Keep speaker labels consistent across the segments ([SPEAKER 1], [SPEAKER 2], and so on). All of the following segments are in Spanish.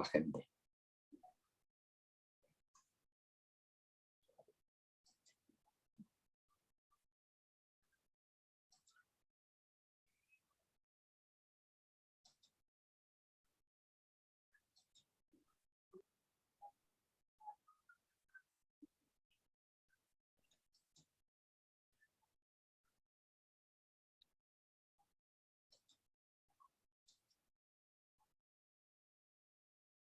[SPEAKER 1] la gente.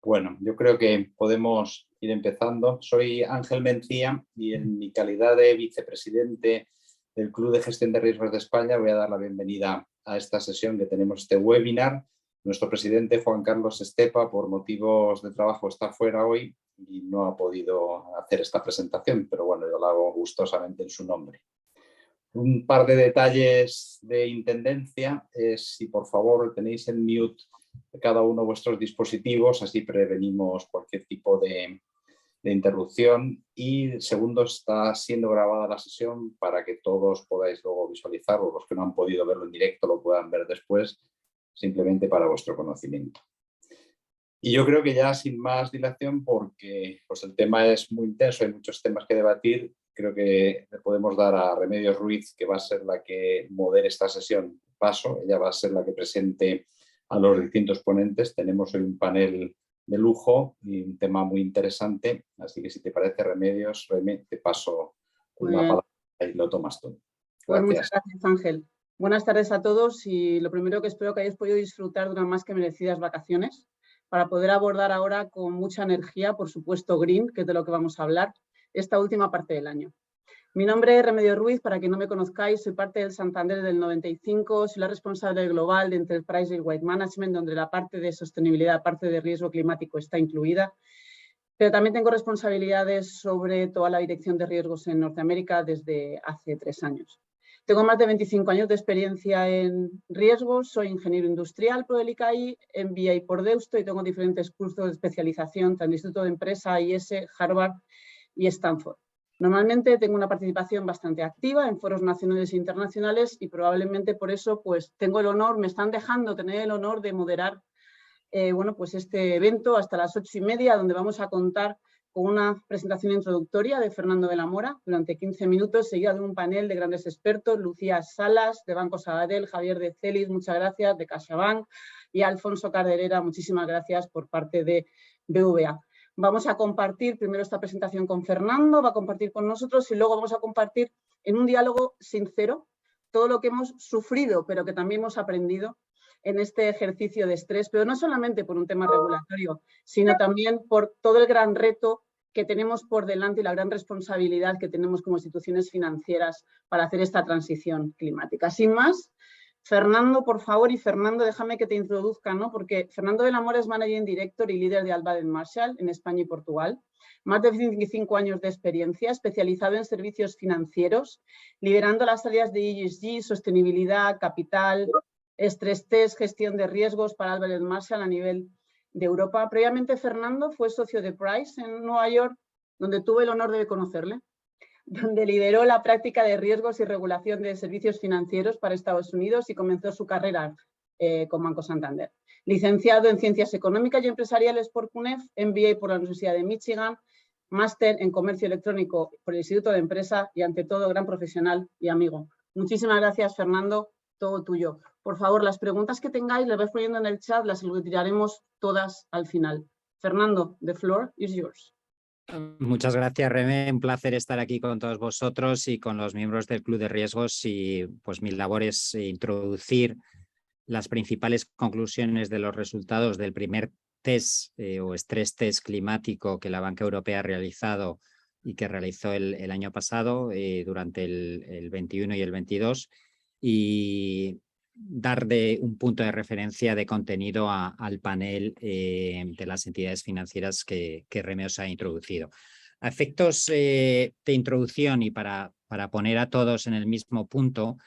[SPEAKER 1] Bueno, yo creo que podemos ir empezando. Soy Ángel Mencía y en mi calidad de vicepresidente del Club de Gestión de Riesgos de España voy a dar la bienvenida a esta sesión que tenemos, este webinar. Nuestro presidente Juan Carlos Estepa, por motivos de trabajo, está fuera hoy y no ha podido hacer esta presentación, pero bueno, yo la hago gustosamente en su nombre. Un par de detalles de intendencia es si por favor tenéis en mute cada uno de vuestros dispositivos, así prevenimos cualquier tipo de interrupción. Y segundo, está siendo grabada la sesión para que todos podáis luego visualizarlo, los que no han podido verlo en directo lo puedan ver después, simplemente para vuestro conocimiento. Y yo creo que ya sin más dilación, porque pues, el tema es muy intenso, hay muchos temas que debatir, creo que le podemos dar a Remedios Ruiz, que va a ser la que modere esta sesión, paso. Ella va a ser la que presente a los distintos ponentes. Tenemos hoy un panel de lujo y un tema muy interesante, así que si te parece, Remedios, te paso la palabra y lo tomas tú. Gracias.
[SPEAKER 2] Pues muchas gracias, Ángel. Buenas tardes a todos y lo primero que espero que hayáis podido disfrutar de unas más que merecidas vacaciones para poder abordar ahora con mucha energía, por supuesto green, que es de lo que vamos a hablar, esta última parte del año. Mi nombre es Remedios Ruiz, para quien no me conozcáis, soy parte del Santander del 95, soy la responsable global de Enterprise Risk Management, donde la parte de sostenibilidad, parte de riesgo climático está incluida, pero también tengo responsabilidades sobre toda la dirección de riesgos en Norteamérica desde hace 3 años. Tengo más de 25 años de experiencia en riesgos, soy ingeniero industrial por el ICAI, MBA por Deusto y tengo diferentes cursos de especialización, tanto en el Instituto de Empresa, IS, Harvard y Stanford. Normalmente tengo una participación bastante activa en foros nacionales e internacionales y probablemente por eso pues, tengo el honor, me están dejando tener el honor de moderar bueno, pues este evento hasta las 8:30, donde vamos a contar con una presentación introductoria de Fernando de la Mora durante 15 minutos, seguida de un panel de grandes expertos, Lucía Salas, de Banco Sabadell, Javier de Celis, muchas gracias, de CaixaBank, y Alfonso Carderera, muchísimas gracias por parte de BVA. Vamos a compartir primero esta presentación con Fernando, va a compartir con nosotros y luego vamos a compartir en un diálogo sincero todo lo que hemos sufrido, pero que también hemos aprendido en este ejercicio de estrés, pero no solamente por un tema regulatorio, sino también por todo el gran reto que tenemos por delante y la gran responsabilidad que tenemos como instituciones financieras para hacer esta transición climática. Sin más, Fernando, por favor, y Fernando, déjame que te introduzca, ¿no? Porque Fernando de la Mora es Managing Director y líder de Albaden Marshall en España y Portugal. Más de 25 años de experiencia, especializado en servicios financieros, liderando las áreas de ESG, sostenibilidad, capital, estrés test, gestión de riesgos para Albaden Marshall a nivel de Europa. Previamente, Fernando fue socio de Price en Nueva York, donde tuve el honor de conocerle, donde lideró la práctica de riesgos y regulación de servicios financieros para Estados Unidos y comenzó su carrera con Banco Santander. Licenciado en Ciencias Económicas y Empresariales por CUNEF, MBA por la Universidad de Michigan, máster en Comercio Electrónico por el Instituto de Empresa y, ante todo, gran profesional y amigo. Muchísimas gracias, Fernando, todo tuyo. Por favor, las preguntas que tengáis las vais poniendo en el chat, las retiraremos todas al final. Fernando, the floor is yours.
[SPEAKER 3] Muchas gracias, Remé. Un placer estar aquí con todos vosotros y con los miembros del Club de Riesgos, y pues mi labor es introducir las principales conclusiones de los resultados del primer test o estrés test climático que la Banca Europea ha realizado y que realizó el año pasado durante el 21 y el 22, y dar un punto de referencia de contenido al panel de las entidades financieras que Remé os ha introducido. A efectos de introducción y para poner a todos en el mismo punto,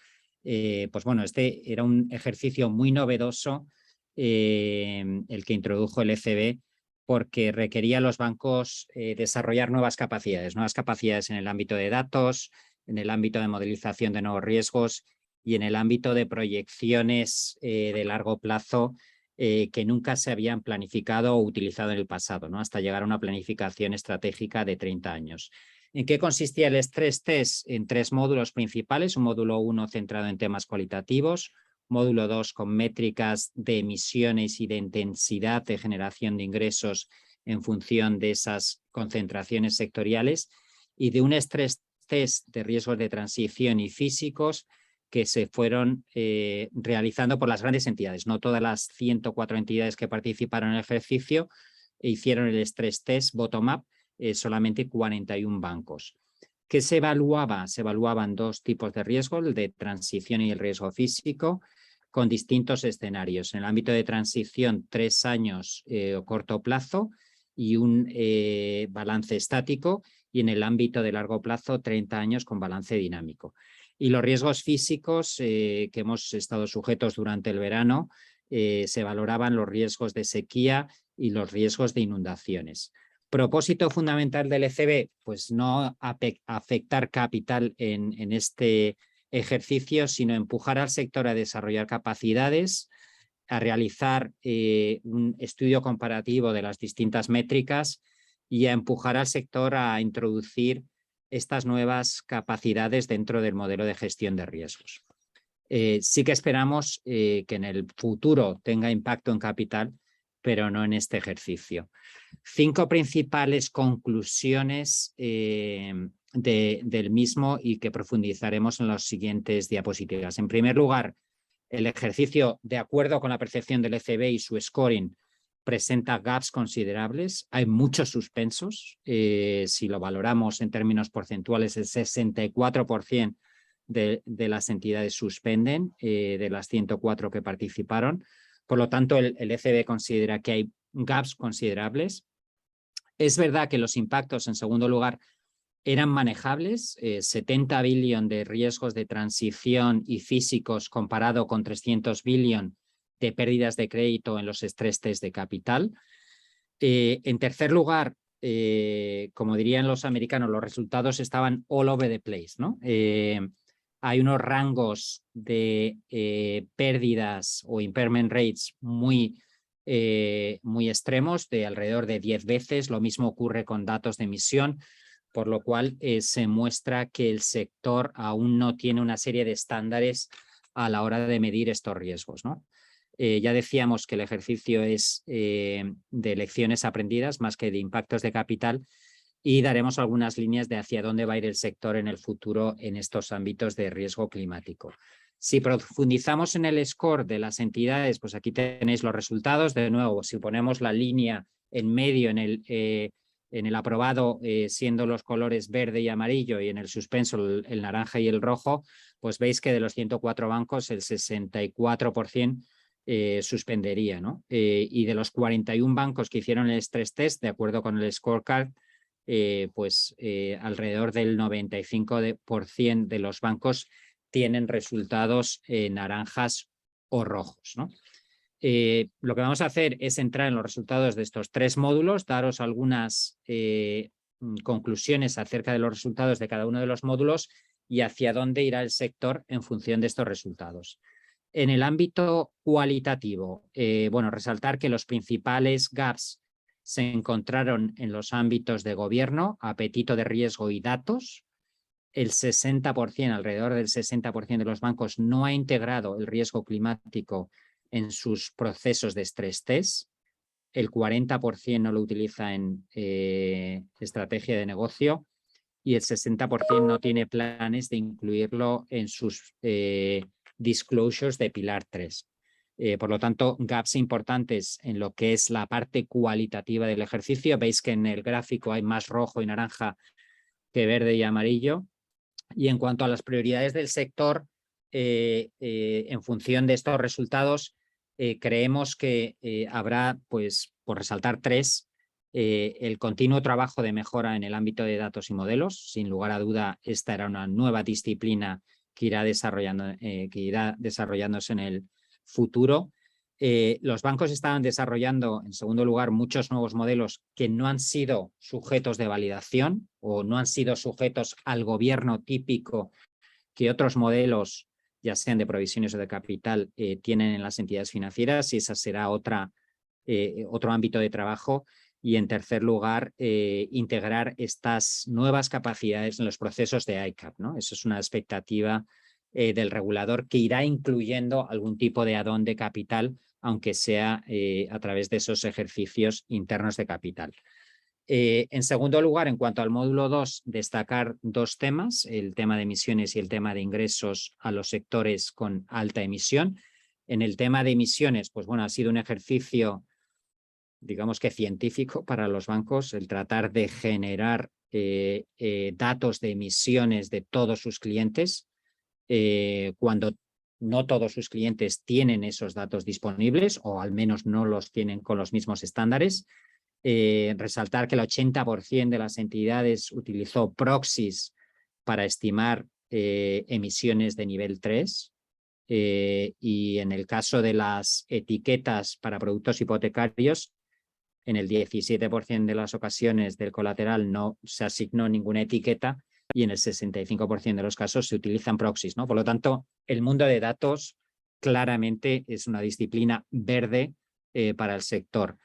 [SPEAKER 3] pues bueno, este era un ejercicio muy novedoso el que introdujo el ECB, porque requería a los bancos desarrollar nuevas capacidades en el ámbito de datos, en el ámbito de modelización de nuevos riesgos y en el ámbito de proyecciones de largo plazo que nunca se habían planificado o utilizado en el pasado, ¿no? Hasta llegar a una planificación estratégica de 30 años. ¿En qué consistía el Stress Test? En 3 módulos principales, un módulo 1 centrado en temas cualitativos, módulo 2 con métricas de emisiones y de intensidad de generación de ingresos en función de esas concentraciones sectoriales, y de un Stress Test de riesgos de transición y físicos que se fueron realizando por las grandes entidades. No todas las 104 entidades que participaron en el ejercicio hicieron el Stress Test bottom-up, solamente 41 bancos. ¿Qué se evaluaba? Se evaluaban 2 tipos de riesgo, el de transición y el riesgo físico, con distintos escenarios. En el ámbito de transición, 3 años o corto plazo y un balance estático, y en el ámbito de largo plazo, 30 años con balance dinámico. Y los riesgos físicos que hemos estado sujetos durante el verano, se valoraban los riesgos de sequía y los riesgos de inundaciones. Propósito fundamental del ECB, pues no afectar capital en este ejercicio, sino empujar al sector a desarrollar capacidades, a realizar un estudio comparativo de las distintas métricas y a empujar al sector a introducir estas nuevas capacidades dentro del modelo de gestión de riesgos. Sí que esperamos que en el futuro tenga impacto en capital, pero no en este ejercicio. 5 principales conclusiones del mismo y que profundizaremos en las siguientes diapositivas. En primer lugar, el ejercicio, de acuerdo con la percepción del ECB y su scoring, presenta gaps considerables. Hay muchos suspensos. Si lo valoramos en términos porcentuales, el 64% de las entidades suspenden, de las 104 que participaron. Por lo tanto, el ECB considera que hay gaps considerables. Es verdad que los impactos, en segundo lugar, eran manejables, 70 billion de riesgos de transición y físicos comparado con 300 billion de pérdidas de crédito en los stress test de capital. En tercer lugar, como dirían los americanos, los resultados estaban all over the place, ¿no? Hay unos rangos de pérdidas o impairment rates muy extremos, de alrededor de 10 veces. Lo mismo ocurre con datos de emisión, por lo cual se muestra que el sector aún no tiene una serie de estándares a la hora de medir estos riesgos, ¿no? Ya decíamos que el ejercicio es de lecciones aprendidas más que de impactos de capital, y daremos algunas líneas de hacia dónde va a ir el sector en el futuro en estos ámbitos de riesgo climático. Si profundizamos en el score de las entidades, pues aquí tenéis los resultados. De nuevo, si ponemos la línea en medio en el aprobado, siendo los colores verde y amarillo, y en el suspenso el naranja y el rojo, pues veis que de los 104 bancos el 64% suspendería, ¿no? Y de los 41 bancos que hicieron el stress test, de acuerdo con el scorecard, alrededor del 95% de los bancos tienen resultados naranjas o rojos, ¿no? Lo que vamos a hacer es entrar en los resultados de estos 3 módulos, daros algunas conclusiones acerca de los resultados de cada uno de los módulos y hacia dónde irá el sector en función de estos resultados. En el ámbito cualitativo, resaltar que los principales gaps se encontraron en los ámbitos de gobierno, apetito de riesgo y datos. El 60%, alrededor del 60% de los bancos no ha integrado el riesgo climático en sus procesos de stress test. El 40% no lo utiliza en estrategia de negocio, y el 60% no tiene planes de incluirlo en sus disclosures de Pilar 3. Por lo tanto, gaps importantes en lo que es la parte cualitativa del ejercicio. Veis que en el gráfico hay más rojo y naranja que verde y amarillo. Y en cuanto a las prioridades del sector, en función de estos resultados, creemos que habrá, pues, por resaltar 3, el continuo trabajo de mejora en el ámbito de datos y modelos. Sin lugar a duda, esta era una nueva disciplina que irá desarrollándose en el futuro. Los bancos estaban desarrollando, en segundo lugar, muchos nuevos modelos que no han sido sujetos de validación o no han sido sujetos al gobierno típico que otros modelos ya sean de provisiones o de capital, tienen en las entidades financieras, y esa será otro ámbito de trabajo. Y en tercer lugar, integrar estas nuevas capacidades en los procesos de ICAP, ¿no? Eso es una expectativa del regulador, que irá incluyendo algún tipo de add-on de capital, aunque sea a través de esos ejercicios internos de capital. En segundo lugar, en cuanto al módulo 2, destacar dos temas, el tema de emisiones y el tema de ingresos a los sectores con alta emisión. En el tema de emisiones, pues bueno, ha sido un ejercicio, digamos que científico para los bancos, el tratar de generar datos de emisiones de todos sus clientes, cuando no todos sus clientes tienen esos datos disponibles, o al menos no los tienen con los mismos estándares. Resaltar que el 80% de las entidades utilizó proxies para estimar emisiones de nivel 3. Y en el caso de las etiquetas para productos hipotecarios, en el 17% de las ocasiones del colateral no se asignó ninguna etiqueta, y en el 65% de los casos se utilizan proxies, ¿no? Por lo tanto, el mundo de datos claramente es una disciplina verde para el sector.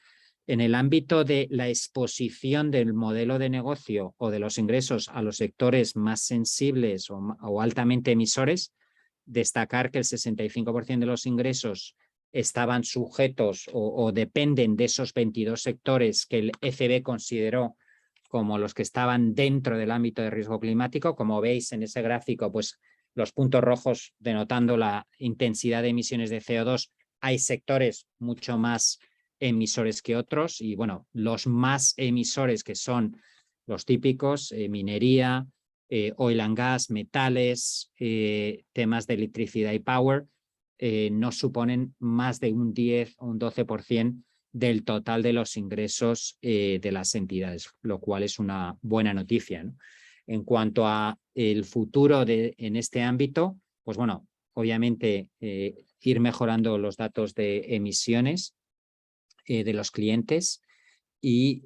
[SPEAKER 3] En el ámbito de la exposición del modelo de negocio o de los ingresos a los sectores más sensibles o altamente emisores, destacar que el 65% de los ingresos estaban sujetos o dependen de esos 22 sectores que el ECB consideró como los que estaban dentro del ámbito de riesgo climático. Como veis en ese gráfico, pues los puntos rojos denotando la intensidad de emisiones de CO2, hay sectores mucho más emisores que otros, y bueno, los más emisores, que son los típicos, minería, oil and gas, metales, temas de electricidad y power, no suponen más de un 10 o un 12% del total de los ingresos de las entidades, lo cual es una buena noticia, ¿no? En cuanto a el futuro en este ámbito, pues bueno, obviamente ir mejorando los datos de emisiones de los clientes, y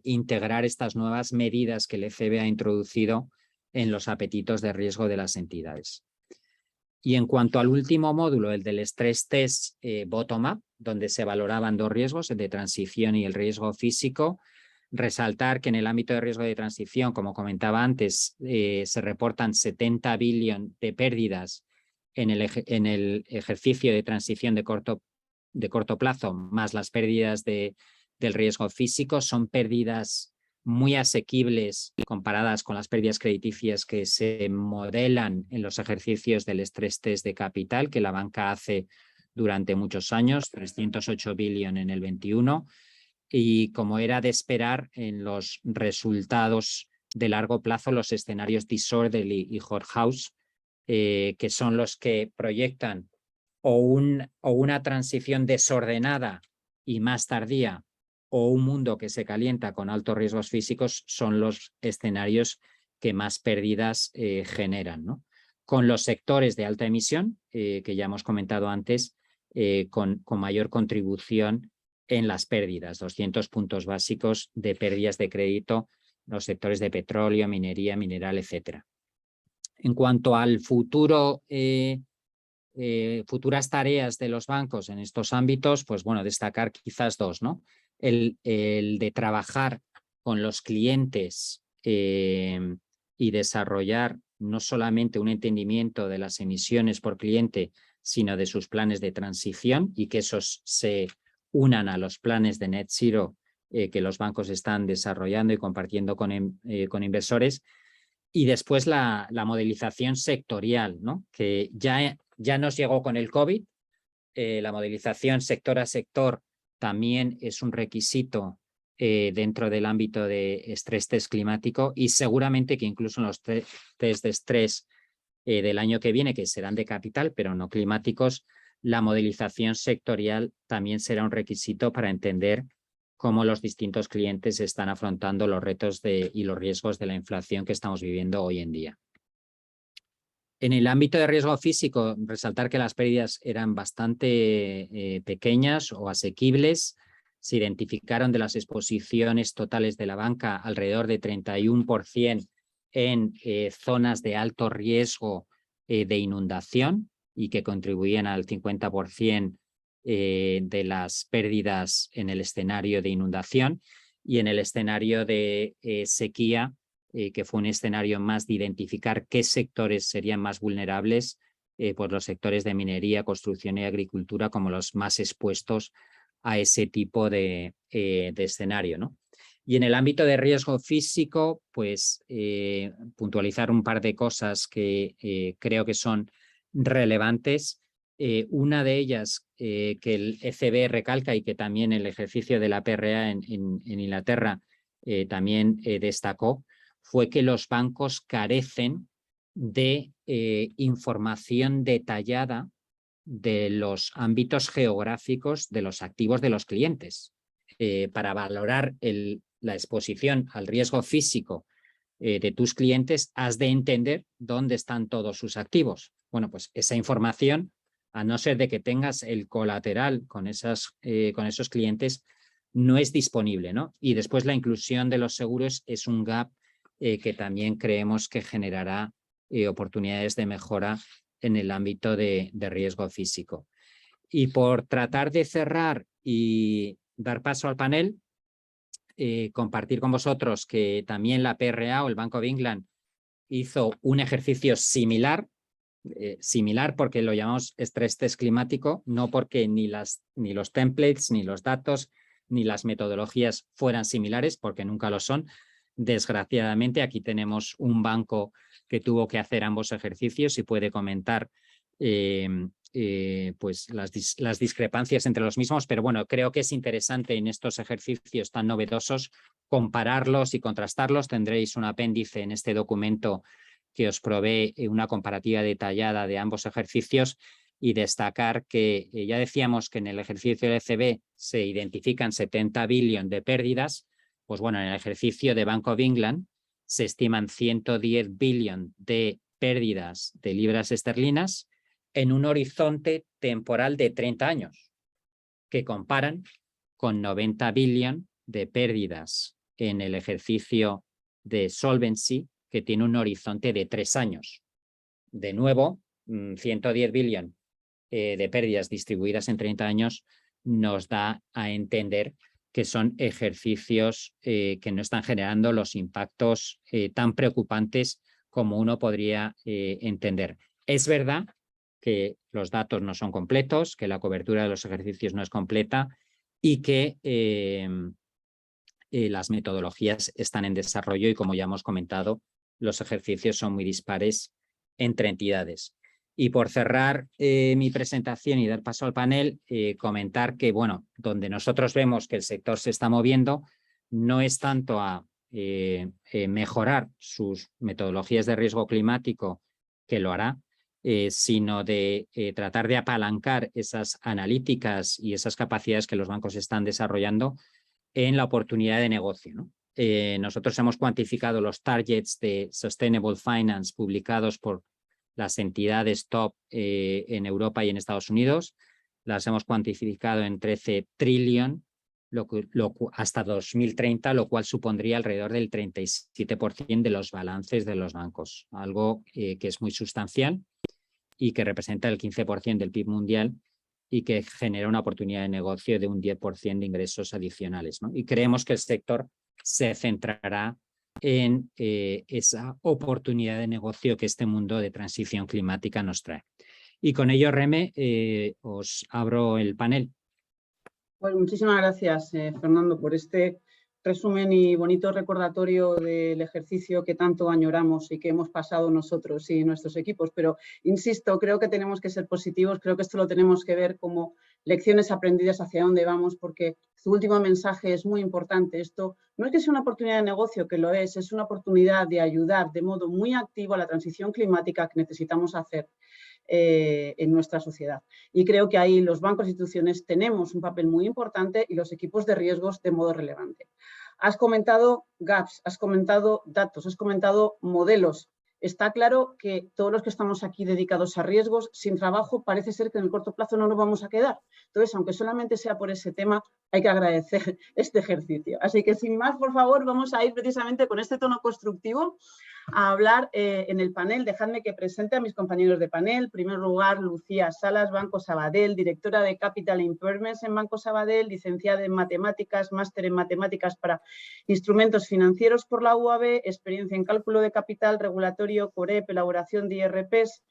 [SPEAKER 3] integrar estas nuevas medidas que el ECB ha introducido en los apetitos de riesgo de las entidades. Y en cuanto al último módulo, el del stress test bottom-up, donde se valoraban dos riesgos, el de transición y el riesgo físico, resaltar que en el ámbito de riesgo de transición, como comentaba antes, se reportan 70 billones de pérdidas en el ejercicio de transición de corto plazo, más las pérdidas del riesgo físico. Son pérdidas muy asequibles comparadas con las pérdidas crediticias que se modelan en los ejercicios del stress test de capital que la banca hace durante muchos años, 308 billones en el 21, y como era de esperar, en los resultados de largo plazo, los escenarios Disorderly y Horthouse, que son los que proyectan o una transición desordenada y más tardía, o un mundo que se calienta con altos riesgos físicos, son los escenarios que más pérdidas generan, ¿no? Con los sectores de alta emisión, que ya hemos comentado antes, con mayor contribución en las pérdidas, 200 puntos básicos de pérdidas de crédito, los sectores de petróleo, minería, mineral, etc. En cuanto al futuro, futuras tareas de los bancos en estos ámbitos, pues bueno, destacar quizás dos, ¿no? El de trabajar con los clientes y desarrollar no solamente un entendimiento de las emisiones por cliente, sino de sus planes de transición, y que esos se unan a los planes de net zero que los bancos están desarrollando y compartiendo con inversores. Y después la modelización sectorial, ¿no? Que ya nos llegó con el COVID. La modelización sector a sector también es un requisito dentro del ámbito de estrés test climático, y seguramente que incluso en los test de estrés del año que viene, que serán de capital pero no climáticos, la modelización sectorial también será un requisito para entender cómo los distintos clientes están afrontando los retos y los riesgos de la inflación que estamos viviendo hoy en día. En el ámbito de riesgo físico, resaltar que las pérdidas eran bastante pequeñas o asequibles. Se identificaron de las exposiciones totales de la banca alrededor de 31% en zonas de alto riesgo de inundación, y que contribuían al 50% de las pérdidas en el escenario de inundación, y en el escenario de sequía, que fue un escenario más de identificar qué sectores serían más vulnerables, pues los sectores de minería, construcción y agricultura como los más expuestos a ese tipo de escenario, ¿no? Y en el ámbito de riesgo físico, pues puntualizar un par de cosas que creo que son relevantes. Una de ellas que el ECB recalca y que también el ejercicio de la PRA en Inglaterra también destacó, fue que los bancos carecen de información detallada de los ámbitos geográficos de los activos de los clientes. Para valorar la exposición al riesgo físico de tus clientes, has de entender dónde están todos sus activos. Bueno, pues esa información, a no ser de que tengas el colateral con esos clientes, no es disponible, ¿no? Y después la inclusión de los seguros es un gap que también creemos que generará oportunidades de mejora en el ámbito de riesgo físico. Y por tratar de cerrar y dar paso al panel, compartir con vosotros que también la PRA o el Bank of England hizo un ejercicio similar porque lo llamamos estrés test climático, no porque ni los templates, ni los datos, ni las metodologías fueran similares, porque nunca lo son. Desgraciadamente, aquí tenemos un banco que tuvo que hacer ambos ejercicios y puede comentar pues las discrepancias entre los mismos, pero bueno, creo que es interesante en estos ejercicios tan novedosos compararlos y contrastarlos. Tendréis un apéndice en este documento que os provee una comparativa detallada de ambos ejercicios, y destacar que ya decíamos que en el ejercicio del ECB se identifican 70 billones de pérdidas. Pues bueno, en el ejercicio de Bank of England se estiman 110 billones de pérdidas de libras esterlinas en un horizonte temporal de 30 años, que comparan con 90 billones de pérdidas en el ejercicio de Solvency, que tiene un horizonte de 3 años. De nuevo, 110 billones de pérdidas distribuidas en 30 años nos da a entender que son ejercicios que no están generando los impactos tan preocupantes como uno podría entender. Es verdad que los datos no son completos, que la cobertura de los ejercicios no es completa y que las metodologías están en desarrollo y, como ya hemos comentado, los ejercicios son muy dispares entre entidades. Y por cerrar mi presentación y dar paso al panel, comentar que, bueno, donde nosotros vemos que el sector se está moviendo, no es tanto a mejorar sus metodologías de riesgo climático, que lo hará, sino de tratar de apalancar esas analíticas y esas capacidades que los bancos están desarrollando en la oportunidad de negocio, ¿no? Nosotros hemos cuantificado los targets de Sustainable Finance publicados por las entidades top en Europa y en Estados Unidos. Las hemos cuantificado en 13 trillones hasta 2030, lo cual supondría alrededor del 37% de los balances de los bancos, algo que es muy sustancial y que representa el 15% del PIB mundial y que genera una oportunidad de negocio de un 10% de ingresos adicionales, ¿no? Y creemos que el sector se centrará en esa oportunidad de negocio que este mundo de transición climática nos trae. Y con ello, Reme, os abro el panel.
[SPEAKER 2] Pues muchísimas gracias, Fernando, por este resumen y bonito recordatorio del ejercicio que tanto añoramos y que hemos pasado nosotros y nuestros equipos. Pero, insisto, creo que tenemos que ser positivos, creo que esto lo tenemos que ver como lecciones aprendidas hacia dónde vamos, porque su último mensaje es muy importante. Esto no es que sea una oportunidad de negocio, que lo es una oportunidad de ayudar de modo muy activo a la transición climática que necesitamos hacer en nuestra sociedad. Y creo que ahí los bancos e instituciones tenemos un papel muy importante y los equipos de riesgos de modo relevante. Has comentado gaps, has comentado datos, has comentado modelos. Está claro que todos los que estamos aquí dedicados a riesgos, sin trabajo, parece ser que en el corto plazo no nos vamos a quedar. Entonces, aunque solamente sea por ese tema, hay que agradecer este ejercicio. Así que, sin más, por favor, vamos a ir precisamente con este tono constructivo a hablar en el panel. Dejadme que presente a mis compañeros de panel. En primer lugar, Lucía Salas, Banco Sabadell, directora de Capital Impairments en Banco Sabadell, licenciada en Matemáticas, máster en Matemáticas para Instrumentos Financieros por la UAB, experiencia en cálculo de capital, regulatorio, COREP, elaboración de IRPs,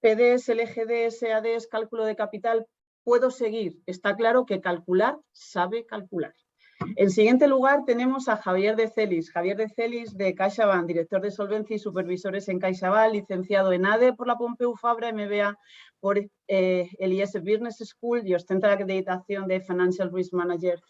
[SPEAKER 2] PDs, LGDs, EADs, cálculo de capital. Puedo seguir. Está claro que calcular sabe calcular. En siguiente lugar tenemos a Javier de Celis. Javier de Celis de CaixaBank, director de Solvencia y Supervisores en CaixaBank, licenciado en ADE por la Pompeu Fabra, MBA por el IS Business School y ostenta la acreditación de Financial Risk Manager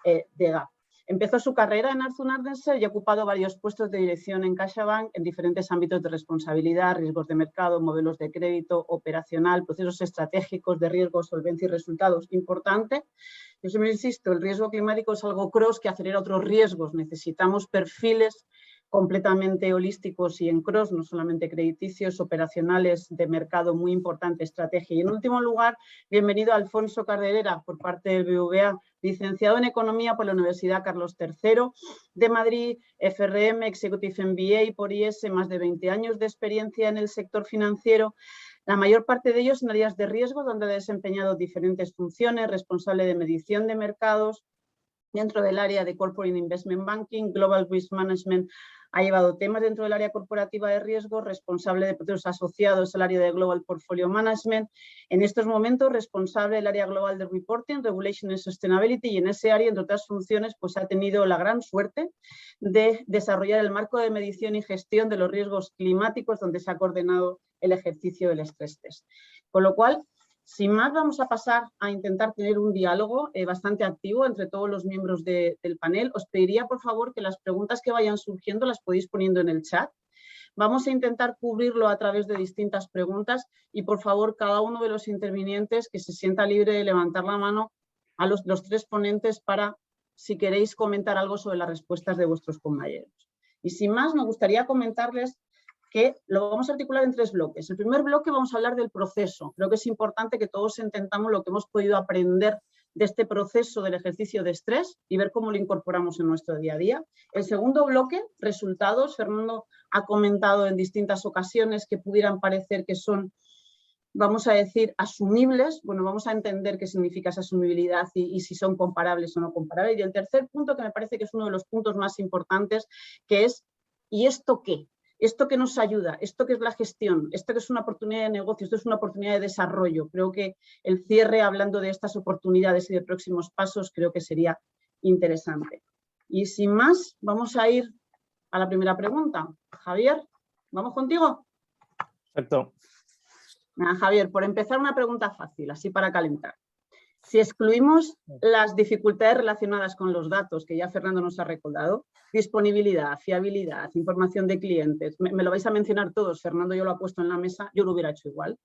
[SPEAKER 2] de GAP. Empezó su carrera en Arthur Andersen y ha ocupado varios puestos de dirección en CaixaBank en diferentes ámbitos de responsabilidad, riesgos de mercado, modelos de crédito, operacional, procesos estratégicos de riesgo, solvencia y resultados. Importante. Yo siempre insisto, el riesgo climático es algo cross que acelera otros riesgos. Necesitamos perfiles completamente holísticos y en cross, no solamente crediticios, operacionales, de mercado, muy importante, estrategia. Y en último lugar, bienvenido a Alfonso Cardelera por parte del BBVA, licenciado en Economía por la Universidad Carlos III de Madrid, FRM, Executive MBA por IS, más de 20 años de experiencia en el sector financiero, la mayor parte de ellos en áreas de riesgo, donde ha desempeñado diferentes funciones, responsable de medición de mercados, dentro del área de Corporate Investment Banking, Global Risk Management, ha llevado temas dentro del área corporativa de riesgo, responsable de procesos asociados al área de Global Portfolio Management, en estos momentos responsable del área global de Reporting, Regulation and Sustainability, y en ese área, entre otras funciones, pues ha tenido la gran suerte de desarrollar el marco de medición y gestión de los riesgos climáticos, donde se ha coordinado el ejercicio del stress test. Con lo cual, sin más, vamos a pasar a intentar tener un diálogo bastante activo entre todos los miembros del panel. Os pediría, por favor, que las preguntas que vayan surgiendo las podéis poniendo en el chat. Vamos a intentar cubrirlo a través de distintas preguntas y, por favor, cada uno de los intervinientes que se sienta libre de levantar la mano a los tres ponentes para, si queréis, comentar algo sobre las respuestas de vuestros compañeros. Y sin más, me gustaría comentarles que lo vamos a articular en 3 bloques. El primer bloque vamos a hablar del proceso. Creo que es importante que todos entendamos lo que hemos podido aprender de este proceso del ejercicio de estrés y ver cómo lo incorporamos en nuestro día a día. El segundo bloque, resultados. Fernando ha comentado en distintas ocasiones que pudieran parecer que son, vamos a decir, asumibles. Bueno, vamos a entender qué significa esa asumibilidad y si son comparables o no comparables. Y el tercer punto, que me parece que es uno de los puntos más importantes, que es ¿y esto qué? ¿Esto que nos ayuda? ¿Esto que es la gestión? ¿Esto que es una oportunidad de negocio? ¿Esto es una oportunidad de desarrollo? Creo que el cierre, hablando de estas oportunidades y de próximos pasos, creo que sería interesante. Y sin más, vamos a ir a la primera pregunta. Javier, ¿vamos contigo?
[SPEAKER 4] Perfecto.
[SPEAKER 2] Javier, por empezar, una pregunta fácil, así para calentar. Si excluimos las dificultades relacionadas con los datos, que ya Fernando nos ha recordado, disponibilidad, fiabilidad, información de clientes, me lo vais a mencionar todos, Fernando yo lo ha puesto en la mesa, yo lo hubiera hecho igual.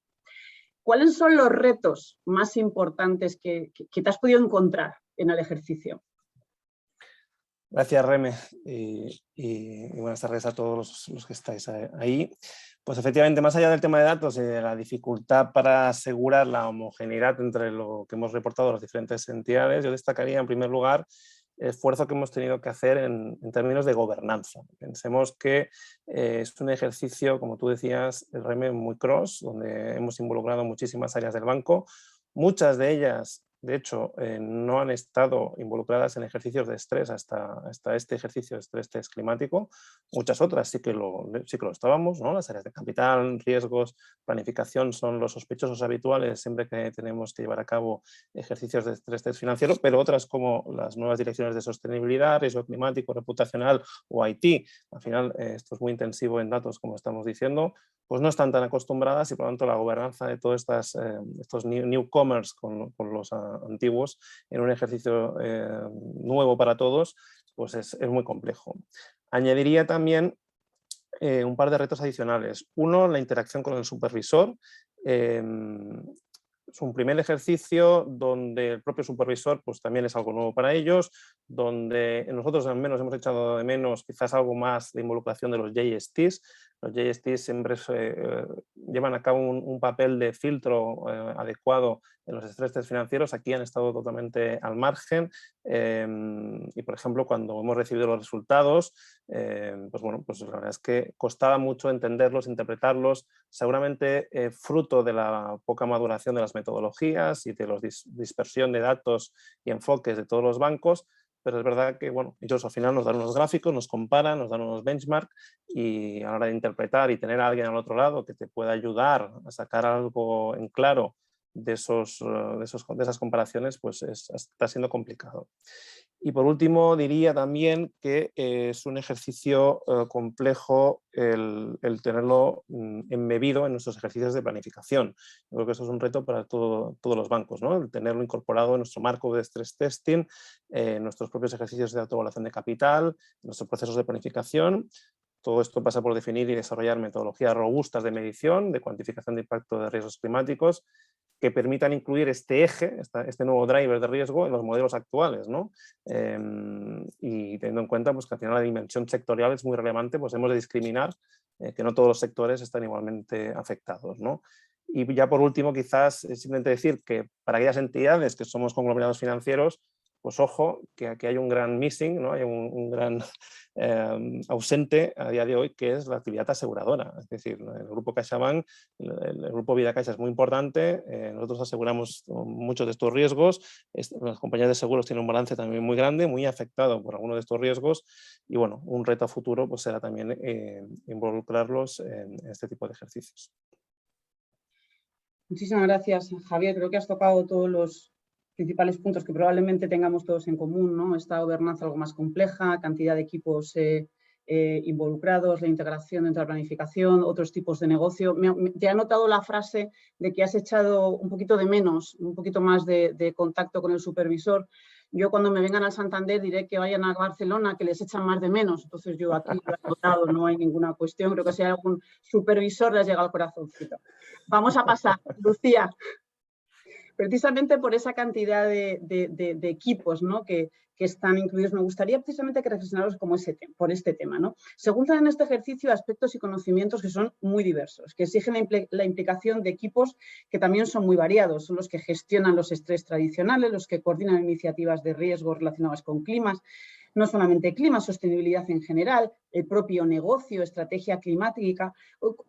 [SPEAKER 2] ¿Cuáles son los retos más importantes que te has podido encontrar en el ejercicio?
[SPEAKER 4] Gracias, Reme, y buenas tardes a todos los que estáis ahí. Pues efectivamente, más allá del tema de datos, la dificultad para asegurar la homogeneidad entre lo que hemos reportado a las diferentes entidades, yo destacaría en primer lugar el esfuerzo que hemos tenido que hacer en términos de gobernanza. Pensemos que es un ejercicio, como tú decías, el Reme, muy cross, donde hemos involucrado muchísimas áreas del banco, muchas de ellas. De hecho, no han estado involucradas en ejercicios de estrés hasta este ejercicio de estrés test climático. Muchas otras sí que lo estábamos, ¿no? Las áreas de capital, riesgos, planificación son los sospechosos habituales siempre que tenemos que llevar a cabo ejercicios de estrés test financiero, pero otras como las nuevas direcciones de sostenibilidad, riesgo climático, reputacional o IT, al final esto es muy intensivo en datos, como estamos diciendo, pues no están tan acostumbradas y por lo tanto la gobernanza de todos estos newcomers con los antiguos en un ejercicio nuevo para todos, pues es muy complejo. Añadiría también un par de retos adicionales. Uno, la interacción con el supervisor. Es un primer ejercicio donde el propio supervisor pues, también es algo nuevo para ellos, donde nosotros al menos hemos echado de menos quizás algo más de involucración de los JSTs, Los JST siempre llevan a cabo un papel de filtro adecuado en los estrés test financieros. Aquí han estado totalmente al margen y, por ejemplo, cuando hemos recibido los resultados, pues bueno, pues la verdad es que costaba mucho entenderlos, interpretarlos, seguramente fruto de la poca maduración de las metodologías y de la dispersión de datos y enfoques de todos los bancos. Pero es verdad que bueno, ellos al final nos dan unos gráficos, nos comparan, nos dan unos benchmarks y a la hora de interpretar y tener a alguien al otro lado que te pueda ayudar a sacar algo en claro de esas comparaciones, pues está siendo complicado. Y por último diría también que es un ejercicio complejo el tenerlo embebido en nuestros ejercicios de planificación. Yo creo que eso es un reto para todos los bancos, ¿no? El tenerlo incorporado en nuestro marco de stress testing, nuestros propios ejercicios de autoevaluación de capital, nuestros procesos de planificación. Todo esto pasa por definir y desarrollar metodologías robustas de medición, de cuantificación de impacto de riesgos climáticos, que permitan incluir este eje, este nuevo driver de riesgo en los modelos actuales, ¿no? Y teniendo en cuenta pues, que al final la dimensión sectorial es muy relevante, pues hemos de discriminar que no todos los sectores están igualmente afectados, ¿no? Y ya por último, quizás simplemente decir que para aquellas entidades que somos conglomerados financieros, pues ojo, que aquí hay un gran missing, ¿no? Hay un gran ausente a día de hoy, que es la actividad aseguradora. Es decir, el grupo CaixaBank, el grupo Vida Caixa es muy importante, nosotros aseguramos muchos de estos riesgos, las compañías de seguros tienen un balance también muy grande, muy afectado por algunos de estos riesgos y bueno, un reto a futuro pues será también involucrarlos en este tipo de ejercicios.
[SPEAKER 2] Muchísimas gracias, Javier. Creo que has tocado todos los principales puntos que probablemente tengamos todos en común, ¿no? Esta gobernanza algo más compleja, cantidad de equipos involucrados, la integración dentro de la planificación, otros tipos de negocio. Te he notado la frase de que has echado un poquito de menos, un poquito más de contacto con el supervisor. Yo cuando me vengan al Santander diré que vayan a Barcelona, que les echan más de menos. Entonces yo aquí lo he notado, no hay ninguna cuestión. Creo que si hay algún supervisor les llega al corazoncito. Vamos a pasar, Lucía. Precisamente por esa cantidad de equipos, ¿no? que están incluidos, me gustaría precisamente que reflexionáramos por este tema, ¿no? Se juntan en este ejercicio aspectos y conocimientos que son muy diversos, que exigen la implicación de equipos que también son muy variados. Son los que gestionan los estrés tradicionales, los que coordinan iniciativas de riesgo relacionadas con climas, no solamente clima, sostenibilidad en general, el propio negocio, estrategia climática.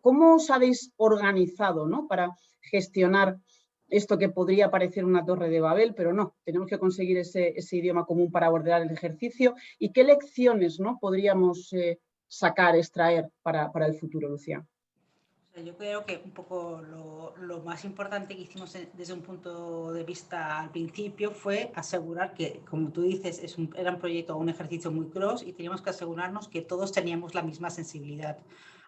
[SPEAKER 2] ¿Cómo os habéis organizado, ¿no? para gestionar esto que podría parecer una torre de Babel, pero no, tenemos que conseguir ese idioma común para abordar el ejercicio? ¿Y qué lecciones, ¿no? podríamos sacar, extraer para el futuro, Lucía?
[SPEAKER 5] Yo creo que un poco lo más importante que hicimos desde un punto de vista al principio fue asegurar que, como tú dices, era un proyecto o un ejercicio muy cross y teníamos que asegurarnos que todos teníamos la misma sensibilidad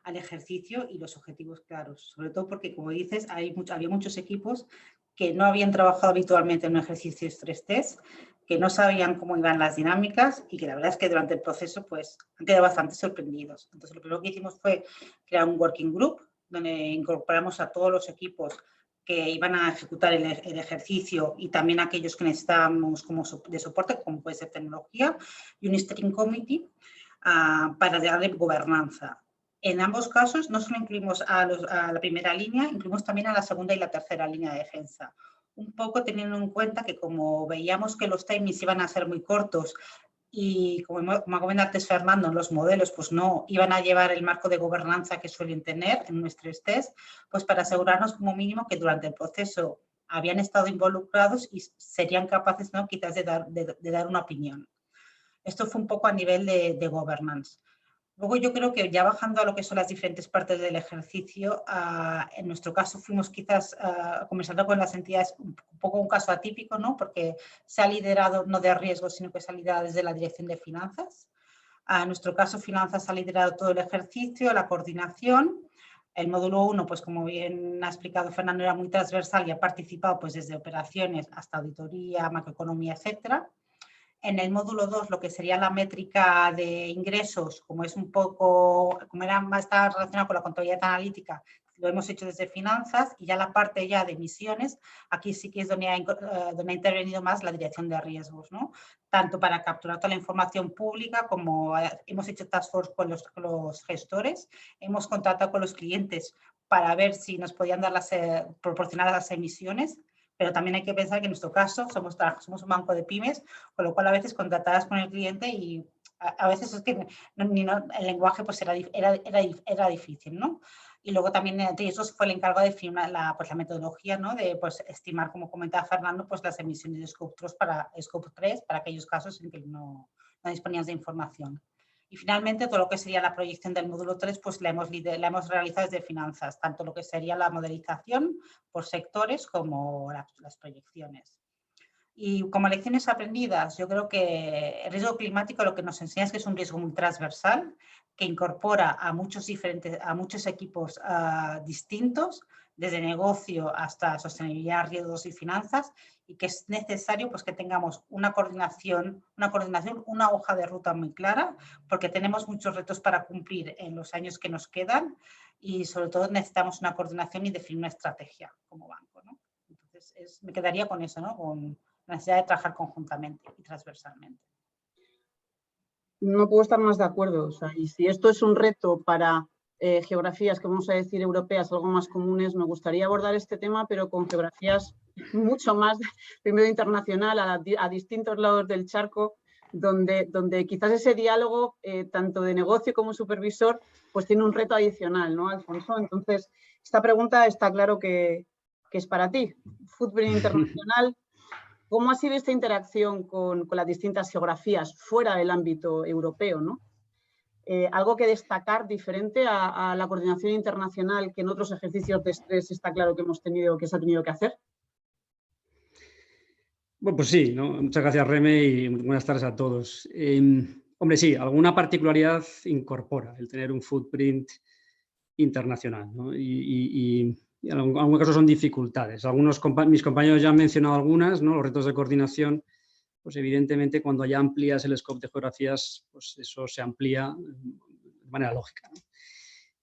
[SPEAKER 5] al ejercicio y los objetivos claros. Sobre todo porque, como dices, había muchos equipos que no habían trabajado habitualmente en un ejercicio de stress test, que no sabían cómo iban las dinámicas y que la verdad es que durante el proceso pues, han quedado bastante sorprendidos. Entonces, lo primero que hicimos fue crear un working group donde incorporamos a todos los equipos que iban a ejecutar el ejercicio y también aquellos que necesitábamos como de soporte, como puede ser tecnología, y un steering committee para darle gobernanza. En ambos casos no solo incluimos a la primera línea, incluimos también a la segunda y la tercera línea de defensa. Un poco teniendo en cuenta que como veíamos que los timings iban a ser muy cortos y como ha comentado antes Fernando, los modelos pues no iban a llevar el marco de gobernanza que suelen tener en nuestros test, pues para asegurarnos como mínimo que durante el proceso habían estado involucrados y serían capaces, ¿no? quizás de dar una opinión. Esto fue un poco a nivel de governance. Luego yo creo que ya bajando a lo que son las diferentes partes del ejercicio, en nuestro caso fuimos quizás, conversando con las entidades, un poco un caso atípico, ¿no? Porque se ha liderado no de riesgo, sino que se ha liderado desde la dirección de finanzas. En nuestro caso, finanzas ha liderado todo el ejercicio, la coordinación. El módulo 1, pues como bien ha explicado Fernando, era muy transversal y ha participado pues desde operaciones hasta auditoría, macroeconomía, etcétera. En el módulo 2, lo que sería la métrica de ingresos, como es un poco, como era más relacionado con la contabilidad analítica, lo hemos hecho desde finanzas, y ya la parte ya de emisiones, aquí sí que es donde ha intervenido más la dirección de riesgos, ¿no? Tanto para capturar toda la información pública, como hemos hecho task force con los gestores, hemos contactado con los clientes para ver si nos podían dar proporcionar las emisiones, pero también hay que pensar que en nuestro caso somos un banco de pymes, con lo cual a veces contratadas con el cliente y a veces es que el lenguaje pues era difícil, ¿no? Y luego también entre esos fue el encargo de definir la metodología, ¿no? De pues, estimar, como comentaba Fernando, pues las emisiones de Scope 3 para aquellos casos en que no disponíamos de información. Y finalmente, todo lo que sería la proyección del módulo 3, pues la hemos realizado desde finanzas, tanto lo que sería la modelización por sectores como las proyecciones. Y como lecciones aprendidas, yo creo que el riesgo climático lo que nos enseña es que es un riesgo muy transversal, que incorpora a muchos equipos distintos, desde negocio hasta sostenibilidad, riesgos y finanzas, y que es necesario pues, que tengamos una coordinación, una hoja de ruta muy clara, porque tenemos muchos retos para cumplir en los años que nos quedan y sobre todo necesitamos una coordinación y definir una estrategia como banco, ¿no? Entonces, me quedaría con eso, ¿no? Con la necesidad de trabajar conjuntamente y transversalmente.
[SPEAKER 2] No puedo estar más de acuerdo. O sea, y si esto es un reto para geografías que vamos a decir europeas, algo más comunes, me gustaría abordar este tema, pero con geografías mucho más, primero internacional, a distintos lados del charco, donde quizás ese diálogo, tanto de negocio como supervisor, pues tiene un reto adicional, ¿no, Alfonso? Entonces, esta pregunta está claro que es para ti. Footprint internacional. ¿Cómo ha sido esta interacción con las distintas geografías fuera del ámbito europeo, ¿no? ¿Algo que destacar diferente a la coordinación internacional que en otros ejercicios de estrés está claro que se ha tenido que hacer?
[SPEAKER 6] Bueno, pues sí, ¿no? Muchas gracias, Reme, y buenas tardes a todos. Hombre, sí, alguna particularidad incorpora el tener un footprint internacional, ¿no? Y en algunos casos son dificultades. Mis compañeros ya han mencionado algunas, ¿no? Los retos de coordinación, pues evidentemente cuando ya amplías el scope de geografías, pues eso se amplía de manera lógica, ¿no?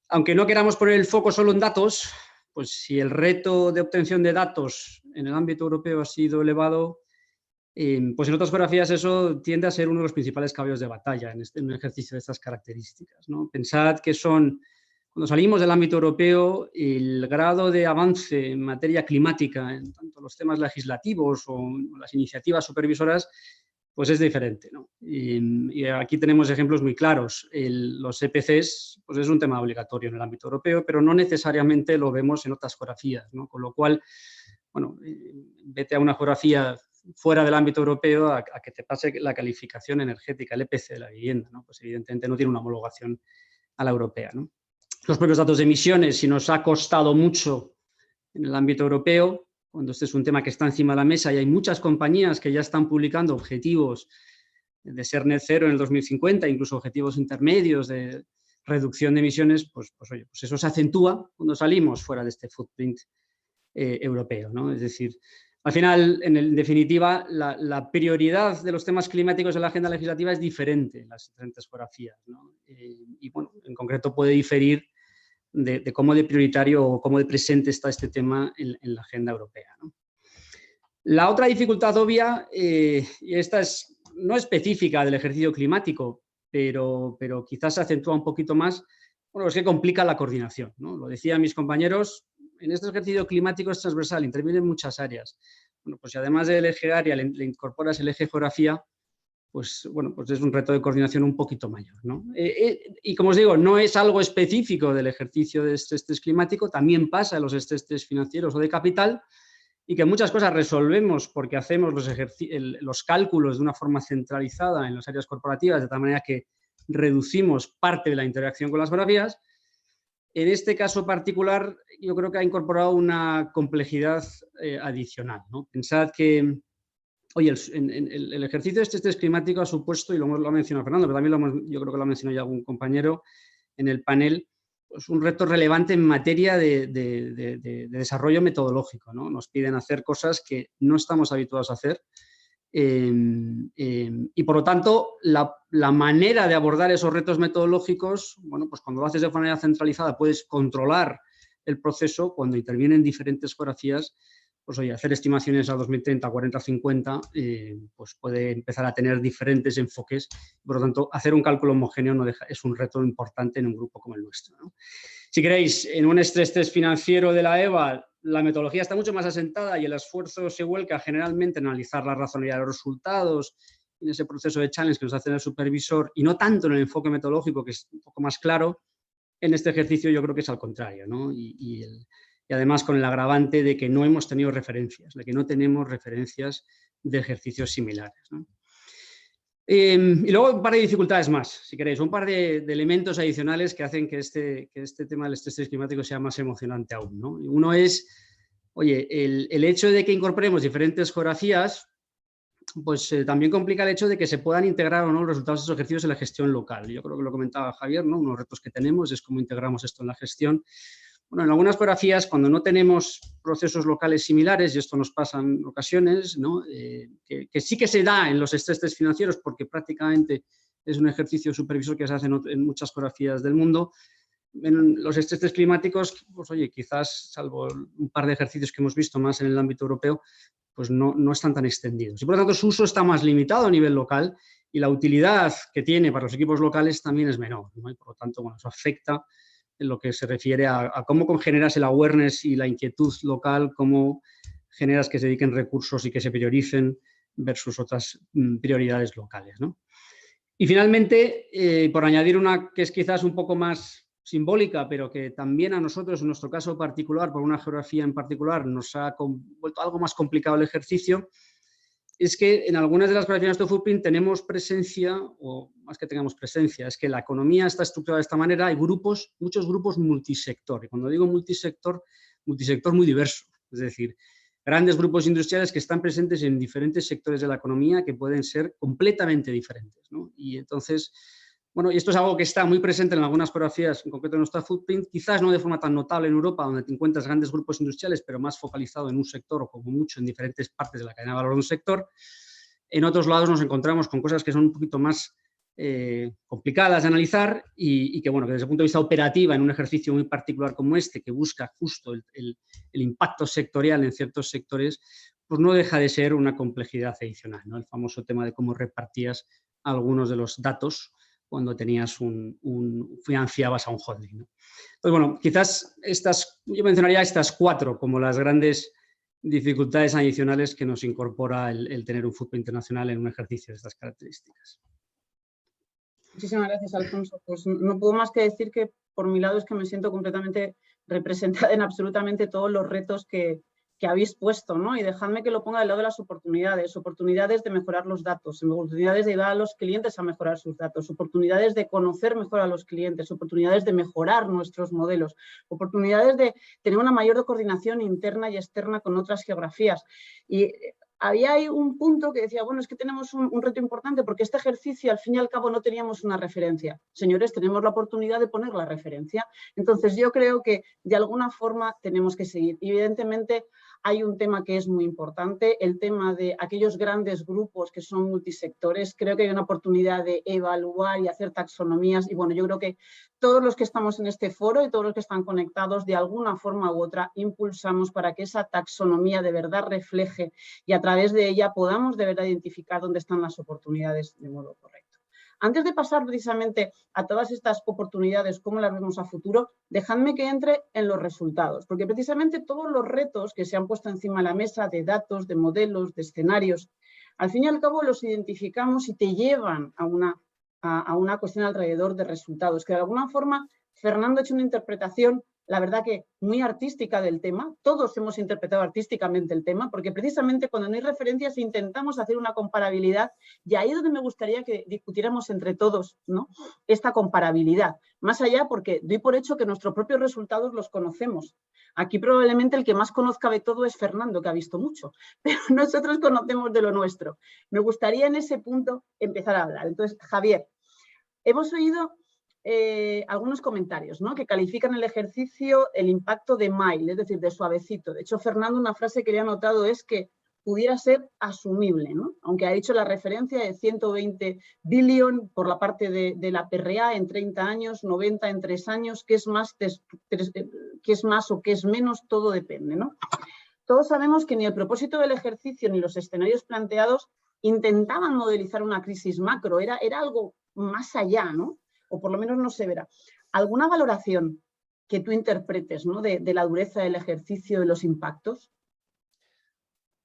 [SPEAKER 6] Aunque no queramos poner el foco solo en datos, pues si el reto de obtención de datos en el ámbito europeo ha sido elevado, pues en otras geografías eso tiende a ser uno de los principales caballos de batalla en un ejercicio de estas características, ¿no? Pensad que cuando salimos del ámbito europeo, el grado de avance en materia climática, en tanto los temas legislativos o las iniciativas supervisoras, pues es diferente, ¿no? Y aquí tenemos ejemplos muy claros. Los EPCs pues es un tema obligatorio en el ámbito europeo, pero no necesariamente lo vemos en otras geografías, ¿no? Con lo cual, bueno, vete a una geografía fuera del ámbito europeo a que te pase la calificación energética, el EPC de la vivienda, ¿no? Pues evidentemente no tiene una homologación a la europea, ¿no? Los propios datos de emisiones, si nos ha costado mucho en el ámbito europeo, cuando este es un tema que está encima de la mesa y hay muchas compañías que ya están publicando objetivos de ser net cero en el 2050, incluso objetivos intermedios de reducción de emisiones, pues eso se acentúa cuando salimos fuera de este footprint europeo, ¿no? Es decir, al final, en definitiva, la prioridad de los temas climáticos en la agenda legislativa es diferente en las diferentes geografías, ¿no? Y bueno, en concreto puede diferir de cómo de prioritario o cómo de presente está este tema en la agenda europea, ¿no? La otra dificultad obvia, y esta es no específica del ejercicio climático, pero quizás se acentúa un poquito más, bueno, es que complica la coordinación, ¿no? Lo decían mis compañeros, en este ejercicio climático es transversal, interviene en muchas áreas. Bueno, pues si además del eje área le incorporas el eje geografía, pues bueno, pues es un reto de coordinación un poquito mayor, ¿no? Y como os digo, no es algo específico del ejercicio de este estrés climático, también pasa en los estrés financieros o de capital, y que muchas cosas resolvemos porque hacemos los cálculos de una forma centralizada en las áreas corporativas, de tal manera que reducimos parte de la interacción con las geografías. En este caso particular, yo creo que ha incorporado una complejidad adicional, ¿no? Pensad que, oye, el ejercicio de este estrés climático ha supuesto, y lo ha mencionado Fernando, pero también yo creo que lo ha mencionado ya algún compañero en el panel, pues un reto relevante en materia de desarrollo metodológico, ¿no? Nos piden hacer cosas que no estamos habituados a hacer. Y por lo tanto, la manera de abordar esos retos metodológicos, bueno, pues cuando lo haces de manera centralizada puedes controlar el proceso, cuando intervienen diferentes geografías, pues oye, hacer estimaciones a 2030, 40, 50, pues puede empezar a tener diferentes enfoques. Por lo tanto, hacer un cálculo homogéneo es un reto importante en un grupo como el nuestro, ¿no? Si queréis, en un estrés test financiero de la EVA, la metodología está mucho más asentada y el esfuerzo se vuelca generalmente en analizar la razonabilidad de los resultados, en ese proceso de challenge que nos hace el supervisor, y no tanto en el enfoque metodológico, que es un poco más claro. En este ejercicio yo creo que es al contrario, ¿no? Y además con el agravante de que no hemos tenido referencias, de que no tenemos referencias de ejercicios similares, ¿no? Y luego un par de dificultades más, si queréis, un par de elementos adicionales que hacen que este tema del estrés climático sea más emocionante aún, ¿no? Uno es, oye, el hecho de que incorporemos diferentes geografías, pues también complica el hecho de que se puedan integrar o no los resultados de esos ejercicios en la gestión local. Yo creo que lo comentaba Javier, ¿no? Uno de los retos que tenemos es cómo integramos esto en la gestión. Bueno, en algunas geografías, cuando no tenemos procesos locales similares, y esto nos pasa en ocasiones, ¿no? Que sí que se da en los estrés test financieros, porque prácticamente es un ejercicio supervisor que se hace en muchas geografías del mundo. En los estrés test climáticos, pues oye, quizás, salvo un par de ejercicios que hemos visto más en el ámbito europeo, pues no están tan extendidos. Y por lo tanto su uso está más limitado a nivel local y la utilidad que tiene para los equipos locales también es menor, ¿no? Y por lo tanto, bueno, eso afecta en lo que se refiere a cómo generas el awareness y la inquietud local, cómo generas que se dediquen recursos y que se prioricen versus otras prioridades locales, ¿no? Y finalmente, por añadir una que es quizás un poco más simbólica, pero que también a nosotros, en nuestro caso particular, por una geografía en particular, nos ha vuelto algo más complicado el ejercicio, es que en algunas de las operaciones de footprint tenemos presencia, o más que tengamos presencia, es que la economía está estructurada de esta manera, hay grupos, muchos grupos multisector, y cuando digo multisector muy diverso, es decir, grandes grupos industriales que están presentes en diferentes sectores de la economía que pueden ser completamente diferentes, ¿no? Y entonces, bueno, y esto es algo que está muy presente en algunas geografías, en concreto en nuestra footprint, quizás no de forma tan notable en Europa, donde te encuentras grandes grupos industriales, pero más focalizado en un sector o como mucho en diferentes partes de la cadena de valor de un sector. En otros lados nos encontramos con cosas que son un poquito más complicadas de analizar y que, bueno, que desde el punto de vista operativo, en un ejercicio muy particular como este, que busca justo el impacto sectorial en ciertos sectores, pues no deja de ser una complejidad adicional, ¿no? El famoso tema de cómo repartías algunos de los datos cuando tenías financiabas a un holding, ¿no? Entonces, bueno, quizás yo mencionaría estas 4 como las grandes dificultades adicionales que nos incorpora el tener un footprint internacional en un ejercicio de estas características.
[SPEAKER 2] Muchísimas gracias, Alfonso. Pues no puedo más que decir que por mi lado es que me siento completamente representada en absolutamente todos los retos que habéis puesto, ¿no? Y dejadme que lo ponga del lado de las oportunidades de mejorar los datos, oportunidades de ayudar a los clientes a mejorar sus datos, oportunidades de conocer mejor a los clientes, oportunidades de mejorar nuestros modelos, oportunidades de tener una mayor coordinación interna y externa con otras geografías. Y había ahí un punto que decía, bueno, es que tenemos un reto importante porque este ejercicio al fin y al cabo no teníamos una referencia. Señores, tenemos la oportunidad de poner la referencia. Entonces yo creo que de alguna forma tenemos que seguir. Y evidentemente hay un tema que es muy importante, el tema de aquellos grandes grupos que son multisectores. Creo que hay una oportunidad de evaluar y hacer taxonomías y bueno, yo creo que todos los que estamos en este foro y todos los que están conectados de alguna forma u otra impulsamos para que esa taxonomía de verdad refleje y a través de ella podamos de verdad identificar dónde están las oportunidades de modo correcto. Antes de pasar precisamente a todas estas oportunidades, cómo las vemos a futuro, dejadme que entre en los resultados, porque precisamente todos los retos que se han puesto encima de la mesa de datos, de modelos, de escenarios, al fin y al cabo los identificamos y te llevan a una cuestión alrededor de resultados, que de alguna forma Fernando ha hecho una interpretación, la verdad que muy artística del tema, todos hemos interpretado artísticamente el tema, porque precisamente cuando no hay referencias intentamos hacer una comparabilidad y ahí es donde me gustaría que discutiéramos entre todos, ¿no? Esta comparabilidad, más allá porque doy por hecho que nuestros propios resultados los conocemos. Aquí probablemente el que más conozca de todo es Fernando, que ha visto mucho, pero nosotros conocemos de lo nuestro. Me gustaría en ese punto empezar a hablar. Entonces, Javier, hemos oído algunos comentarios, ¿no? Que califican el ejercicio, el impacto de mild, es decir, de suavecito. De hecho, Fernando, una frase que le ha notado es que pudiera ser asumible, ¿no? Aunque ha hecho la referencia de 120 billion por la parte de la PRA en 30 años, 90 en 3 años, qué es más o qué es menos, todo depende, ¿no? Todos sabemos que ni el propósito del ejercicio ni los escenarios planteados intentaban modelizar una crisis macro, era algo más allá, ¿no? O por lo menos no se verá. ¿Alguna valoración que tú interpretes, ¿no? de la dureza del ejercicio, de los impactos?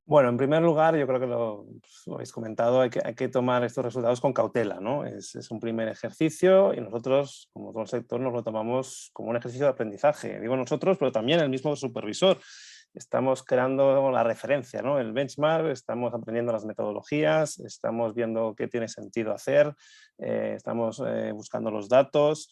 [SPEAKER 4] Bueno, en primer lugar, yo creo que lo habéis comentado, hay que tomar estos resultados con cautela, ¿no? Es un primer ejercicio y nosotros, como todo el sector, nos lo tomamos como un ejercicio de aprendizaje. Digo nosotros, pero también el mismo supervisor. Estamos creando la referencia, ¿no? El benchmark, estamos aprendiendo las metodologías, estamos viendo qué tiene sentido hacer, estamos buscando los datos.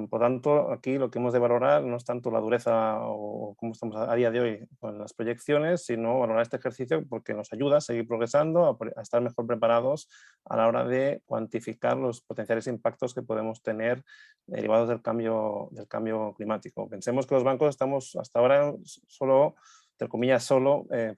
[SPEAKER 4] Por tanto, aquí lo que hemos de valorar no es tanto la dureza o cómo estamos a día de hoy con las proyecciones, sino valorar este ejercicio porque nos ayuda a seguir progresando, a estar mejor preparados a la hora de cuantificar los potenciales impactos que podemos tener derivados del cambio climático. Pensemos que los bancos estamos hasta ahora solo, entre comillas,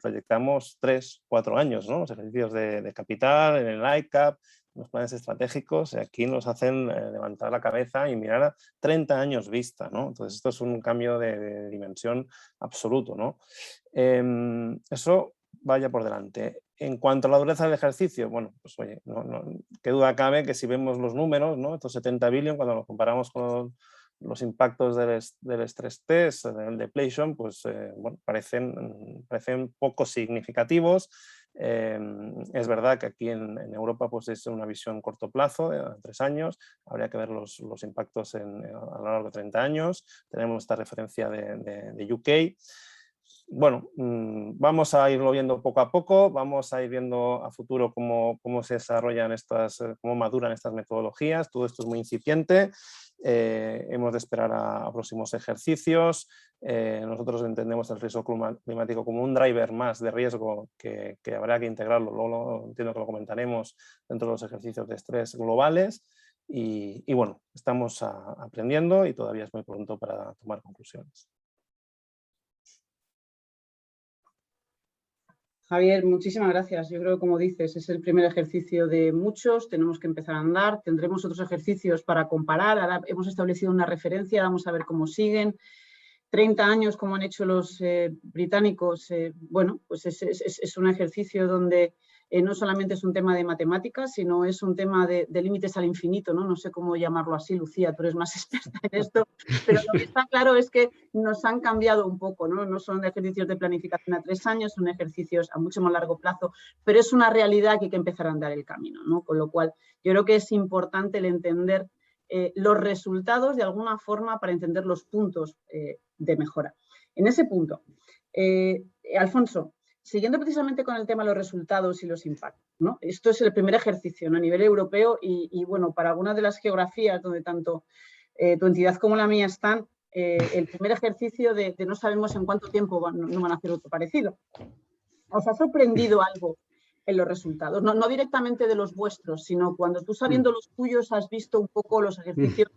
[SPEAKER 4] proyectamos 3-4 años, ¿no? Los ejercicios de capital, en el ICAP, los planes estratégicos, aquí nos hacen levantar la cabeza y mirar a 30 años vista, ¿no? Entonces esto es un cambio de dimensión absoluto, ¿no? Eso vaya por delante. En cuanto a la dureza del ejercicio, bueno, pues oye, qué duda cabe que si vemos los números, ¿no? Estos 70 billion, cuando los comparamos con los impactos del stress test, del depletion, pues bueno, parecen poco significativos. Es verdad que aquí en Europa pues es una visión corto plazo, de 3 años, habría que ver los impactos a lo largo de 30 años. Tenemos esta referencia de UK. Bueno, vamos a irlo viendo poco a poco, vamos a ir viendo a futuro cómo se desarrollan cómo maduran estas metodologías. Todo esto es muy incipiente. Hemos de esperar a próximos ejercicios. Nosotros entendemos el riesgo climático como un driver más de riesgo que habrá que integrarlo. Luego entiendo que lo comentaremos dentro de los ejercicios de estrés globales. Y bueno, estamos aprendiendo y todavía es muy pronto para tomar conclusiones.
[SPEAKER 2] Javier, muchísimas gracias. Yo creo que, como dices, es el primer ejercicio de muchos, tenemos que empezar a andar, tendremos otros ejercicios para comparar, ahora hemos establecido una referencia, vamos a ver cómo siguen. 30 años, como han hecho los británicos, bueno, pues es un ejercicio donde no solamente es un tema de matemáticas, sino es un tema de límites al infinito, ¿no? No sé cómo llamarlo así, Lucía, tú eres más experta en esto, pero lo que está claro es que nos han cambiado un poco, ¿no? No son ejercicios de planificación a 3 años, son ejercicios a mucho más largo plazo, pero es una realidad que hay que empezar a andar el camino, ¿no? Con lo cual, yo creo que es importante el entender los resultados de alguna forma para entender los puntos de mejora. En ese punto, Alfonso, siguiendo precisamente con el tema de los resultados y los impactos, ¿no? Esto es el primer ejercicio, ¿no? A nivel europeo y bueno, para algunas de las geografías donde tanto tu entidad como la mía están, el primer ejercicio de no sabemos en cuánto tiempo no van a hacer otro parecido. ¿Os ha sorprendido algo en los resultados? No directamente de los vuestros, sino cuando tú, sabiendo los tuyos, has visto un poco los ejercicios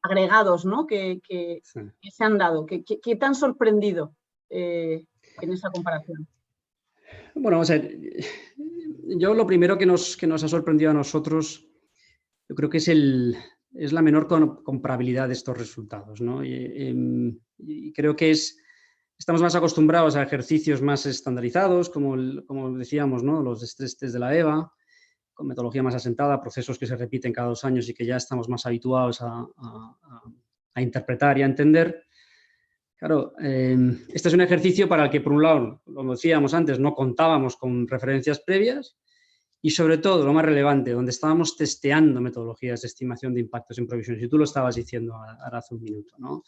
[SPEAKER 2] agregados, ¿no? que se han dado. ¿Qué te han sorprendido en esa comparación?
[SPEAKER 6] Bueno, o sea, yo lo primero que nos ha sorprendido a nosotros, yo creo que es la menor comparabilidad de estos resultados, ¿no? Y creo que estamos más acostumbrados a ejercicios más estandarizados, como decíamos, ¿no? Los stress test de la EVA, con metodología más asentada, procesos que se repiten cada 2 años y que ya estamos más habituados a interpretar y a entender. Claro, este es un ejercicio para el que, por un lado, como decíamos antes, no contábamos con referencias previas y, sobre todo, lo más relevante, donde estábamos testeando metodologías de estimación de impactos en provisiones. Y tú lo estabas diciendo ahora hace un minuto, ¿no?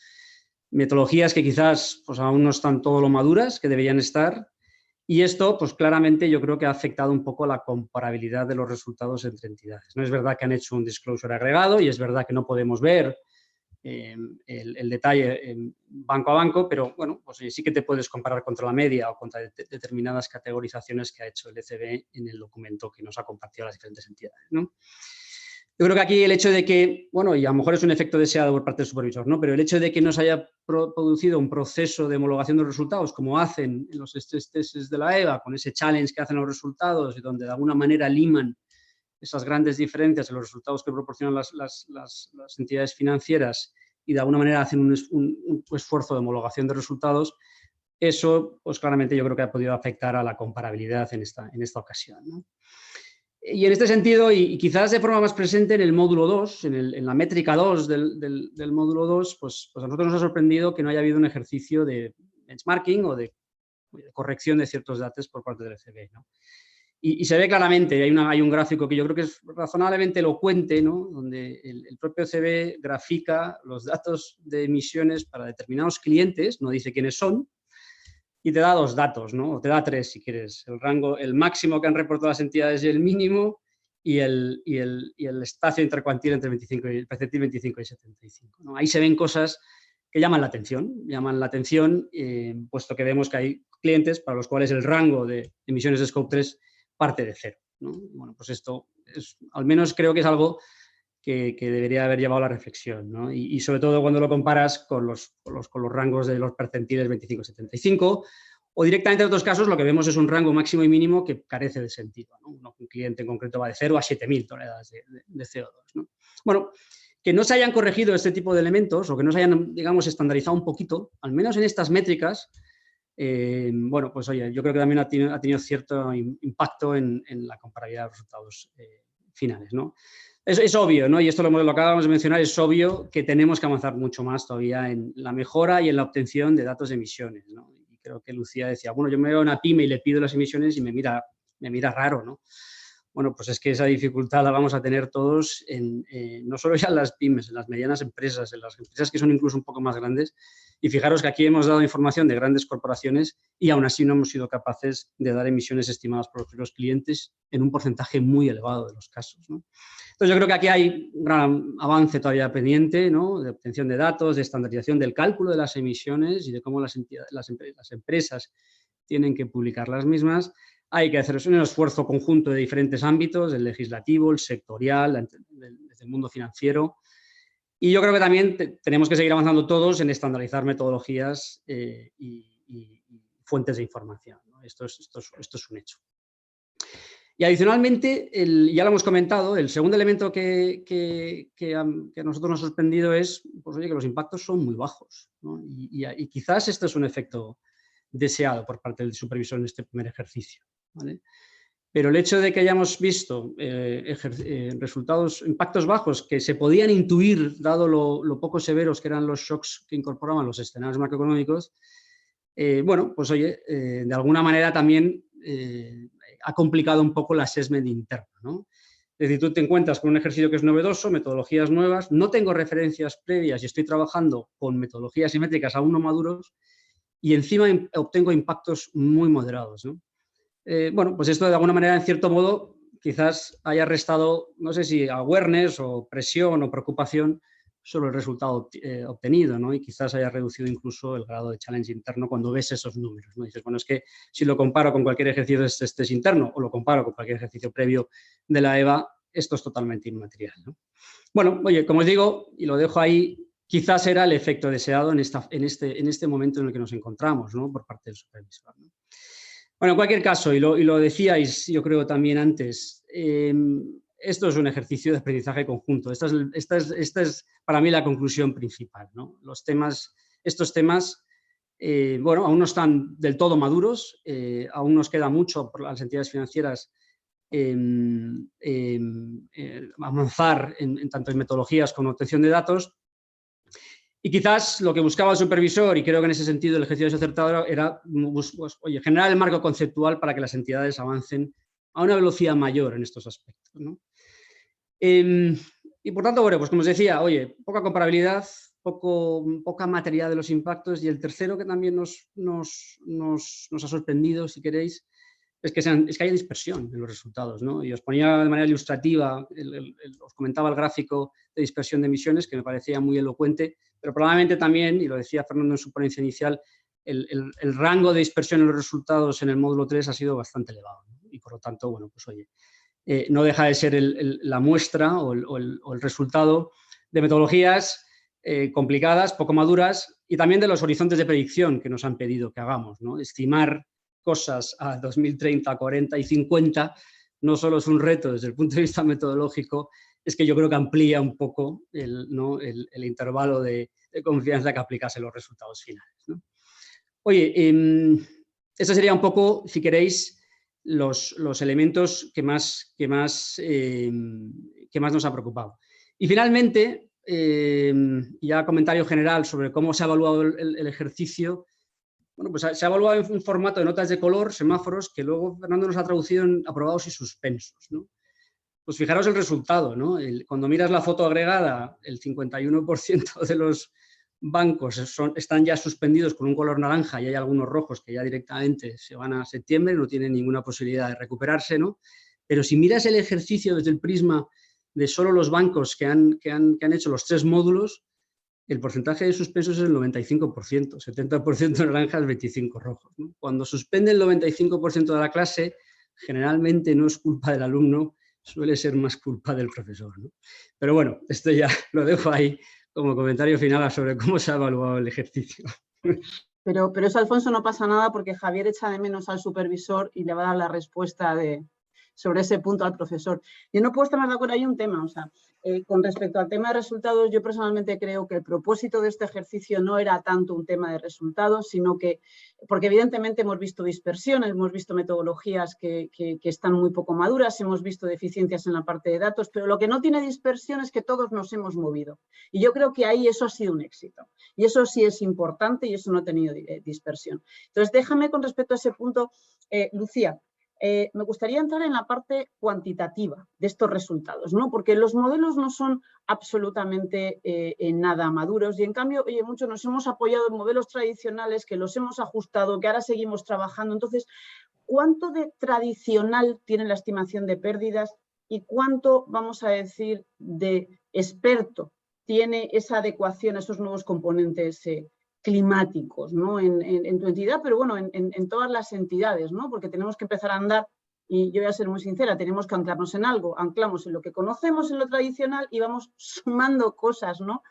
[SPEAKER 6] Metodologías que quizás pues, aún no están todo lo maduras que deberían estar, y esto pues claramente yo creo que ha afectado un poco la comparabilidad de los resultados entre entidades. No es verdad que han hecho un disclosure agregado y es verdad que no podemos ver el detalle banco a banco, pero bueno, pues sí que te puedes comparar contra la media o contra determinadas categorizaciones que ha hecho el ECB en el documento que nos ha compartido a las diferentes entidades, ¿no? Yo creo que aquí el hecho de que, bueno, y a lo mejor es un efecto deseado por parte del supervisor, ¿no? Pero el hecho de que no se haya producido un proceso de homologación de los resultados, como hacen en los stress tests de la EVA, con ese challenge que hacen los resultados y donde de alguna manera liman esas grandes diferencias en los resultados que proporcionan las entidades financieras y de alguna manera hacen un esfuerzo de homologación de resultados, eso pues claramente yo creo que ha podido afectar a la comparabilidad en esta ocasión, ¿no? Y en este sentido, y quizás de forma más presente en el módulo 2, en la métrica 2 del módulo 2, pues a nosotros nos ha sorprendido que no haya habido un ejercicio de benchmarking o de corrección de ciertos datos por parte del ECB, ¿no? Y se ve claramente, hay un gráfico que yo creo que es razonablemente elocuente, ¿no? Donde el propio ECB grafica los datos de emisiones para determinados clientes, no dice quiénes son, y te da 2 datos, ¿no? O te da 3 si quieres. El rango, el máximo que han reportado las entidades y el mínimo, y el espacio intercuantil entre percentil 25 y 75, ¿no? Ahí se ven cosas que llaman la atención, puesto que vemos que hay clientes para los cuales el rango de emisiones de Scope 3 parte de 0, ¿no? Bueno, pues esto es, al menos creo que es algo que debería haber llevado a la reflexión, ¿no? Y sobre todo cuando lo comparas con los rangos de los percentiles 25-75, o directamente en otros casos lo que vemos es un rango máximo y mínimo que carece de sentido, ¿no? Un cliente en concreto va de 0 a 7.000 toneladas de CO2, ¿no? Bueno, que no se hayan corregido este tipo de elementos o que no se hayan, digamos, estandarizado un poquito, al menos en estas métricas, bueno, pues oye, yo creo que también ha tenido cierto impacto en la comparabilidad de los resultados finales, ¿no? Es obvio, ¿no? Y esto lo acabamos de mencionar, es obvio que tenemos que avanzar mucho más todavía en la mejora y en la obtención de datos de emisiones, ¿no? Y creo que Lucía decía, bueno, yo me veo a una pyme y le pido las emisiones y me mira raro, ¿no? Bueno, pues es que esa dificultad la vamos a tener todos, no solo ya en las pymes, en las medianas empresas, en las empresas que son incluso un poco más grandes. Y fijaros que aquí hemos dado información de grandes corporaciones y aún así no hemos sido capaces de dar emisiones estimadas por los clientes en un porcentaje muy elevado de los casos, ¿no? Entonces yo creo que aquí hay un gran avance todavía pendiente, ¿no? De obtención de datos, de estandarización del cálculo de las emisiones y de cómo las empresas tienen que publicar las mismas. Hay que hacer un esfuerzo conjunto de diferentes ámbitos, el legislativo, el sectorial, desde el mundo financiero. Y yo creo que también tenemos que seguir avanzando todos en estandarizar metodologías y fuentes de información, ¿no? Esto es un hecho. Y adicionalmente, ya lo hemos comentado, el segundo elemento que a nosotros nos ha sorprendido es, pues, oye, que los impactos son muy bajos, ¿no? Y quizás esto es un efecto deseado por parte del supervisor en este primer ejercicio, ¿vale? Pero el hecho de que hayamos visto resultados, impactos bajos que se podían intuir, dado lo poco severos que eran los shocks que incorporaban los escenarios macroeconómicos, bueno, pues oye, de alguna manera también ha complicado un poco el assessment interno, ¿no? Es decir, tú te encuentras con un ejercicio que es novedoso, metodologías nuevas, no tengo referencias previas y estoy trabajando con metodologías y métricas aún no maduros y encima obtengo impactos muy moderados, ¿no? Bueno, pues esto de alguna manera, en cierto modo, quizás haya restado, no sé si awareness o presión o preocupación sobre el resultado obtenido, ¿no? Y quizás haya reducido incluso el grado de challenge interno cuando ves esos números, ¿no? Dices, bueno, es que si lo comparo con cualquier ejercicio de estrés interno o lo comparo con cualquier ejercicio previo de la EVA, esto es totalmente inmaterial, ¿no? Bueno, oye, como os digo, y lo dejo ahí, quizás era el efecto deseado en este momento en el que nos encontramos, ¿no? Por parte del supervisor, ¿no? Bueno, en cualquier caso, y lo decíais, yo creo también antes, esto es un ejercicio de aprendizaje conjunto. Esta es para mí la conclusión principal, ¿no? Estos temas, bueno, aún no están del todo maduros, aún nos queda mucho por las entidades financieras avanzar tanto en metodologías como en obtención de datos. Y quizás lo que buscaba el supervisor, y creo que en ese sentido el ejercicio acertado, era oye, generar el marco conceptual para que las entidades avancen a una velocidad mayor en estos aspectos, ¿no? Y por tanto, bueno, pues como os decía, oye, poca comparabilidad, poca materialidad de los impactos, y el tercero que también nos ha sorprendido, si queréis, es que haya dispersión en los resultados, ¿no? Y os ponía de manera ilustrativa, os comentaba el gráfico de dispersión de emisiones, que me parecía muy elocuente, pero probablemente también, y lo decía Fernando en su ponencia inicial, el rango de dispersión en los resultados en el módulo 3 ha sido bastante elevado, ¿no? Y por lo tanto, bueno, pues oye, no deja de ser la muestra o el resultado de metodologías complicadas, poco maduras, y también de los horizontes de predicción que nos han pedido que hagamos, ¿no? Estimar cosas a 2030, 40 y 50 no solo es un reto desde el punto de vista metodológico, es que yo creo que amplía un poco el intervalo de confianza que aplicase los resultados finales, ¿no? Oye, eso sería un poco, si queréis, los elementos que más nos ha preocupado. Y finalmente, ya comentario general sobre cómo se ha evaluado el ejercicio. Bueno, pues se ha evaluado en un formato de notas de color, semáforos, que luego Fernando nos ha traducido en aprobados y suspensos, ¿no? Pues fijaros el resultado, ¿no? Cuando miras la foto agregada, el 51% de los bancos están ya suspendidos con un color naranja y hay algunos rojos que ya directamente se van a septiembre, no tienen ninguna posibilidad de recuperarse, ¿no? Pero si miras el ejercicio desde el prisma de solo los bancos que han hecho los 3 módulos, el porcentaje de suspensos es el 95%, 70% naranjas, 25% rojos, ¿no? Cuando suspende el 95% de la clase, generalmente no es culpa del alumno, suele ser más culpa del profesor, ¿no? Pero bueno, esto ya lo dejo ahí como comentario final sobre cómo se ha evaluado el ejercicio.
[SPEAKER 2] Pero eso, Alfonso, no pasa nada porque Javier echa de menos al supervisor y le va a dar la respuesta sobre ese punto al profesor. Yo no puedo estar más de acuerdo, hay un tema, o sea, con respecto al tema de resultados, yo personalmente creo que el propósito de este ejercicio no era tanto un tema de resultados, sino que, porque evidentemente hemos visto dispersiones, hemos visto metodologías que están muy poco maduras, hemos visto deficiencias en la parte de datos, pero lo que no tiene dispersión es que todos nos hemos movido. Y yo creo que ahí eso ha sido un éxito. Y eso sí es importante y eso no ha tenido dispersión. Entonces, déjame con respecto a ese punto, Lucía, me gustaría entrar en la parte cuantitativa de estos resultados, ¿no? Porque los modelos no son absolutamente nada maduros y en cambio, oye, muchos nos hemos apoyado en modelos tradicionales que los hemos ajustado, que ahora seguimos trabajando. Entonces, ¿cuánto de tradicional tiene la estimación de pérdidas y cuánto, vamos a decir, de experto tiene esa adecuación a esos nuevos componentes climáticos, ¿no? En tu entidad, pero bueno, en todas las entidades, ¿no? Porque tenemos que empezar a andar, y yo voy a ser muy sincera, tenemos que anclarnos en algo, anclamos en lo que conocemos, en lo tradicional, y vamos sumando cosas, ¿no?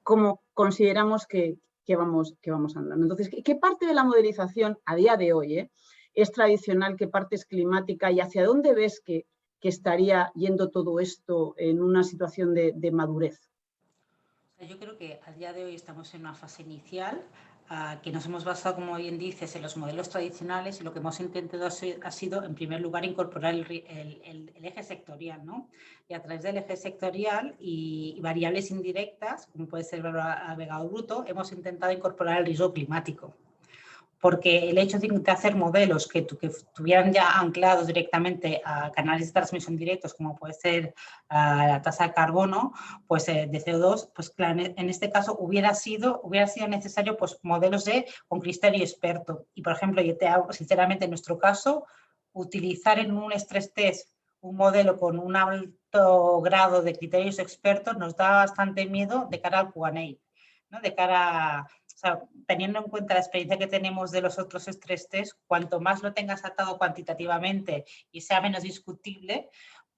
[SPEAKER 2] Como consideramos que vamos andando. Entonces, ¿qué parte de la modelización a día de hoy es tradicional, qué parte es climática y hacia dónde ves que estaría yendo todo esto en una situación de madurez?
[SPEAKER 5] Yo creo que a día de hoy estamos en una fase inicial, que nos hemos basado, como bien dices, en los modelos tradicionales y lo que hemos intentado ha sido, en primer lugar, incorporar el eje sectorial, ¿no? Y a través del eje sectorial y variables indirectas, como puede ser el valor agregado bruto, hemos intentado incorporar el riesgo climático. Porque el hecho de hacer modelos que estuvieran ya anclados directamente a canales de transmisión directos, como puede ser la tasa de carbono, pues de CO2, pues claro, en este caso hubiera sido necesario pues modelos con criterio experto. Y por ejemplo, yo te hago, sinceramente, en nuestro caso, utilizar en un stress test un modelo con un alto grado de criterios expertos nos da bastante miedo de cara al Q&A, ¿no? De cara a, o sea, teniendo en cuenta la experiencia que tenemos de los otros stress test, cuanto más lo tengas atado cuantitativamente y sea menos discutible,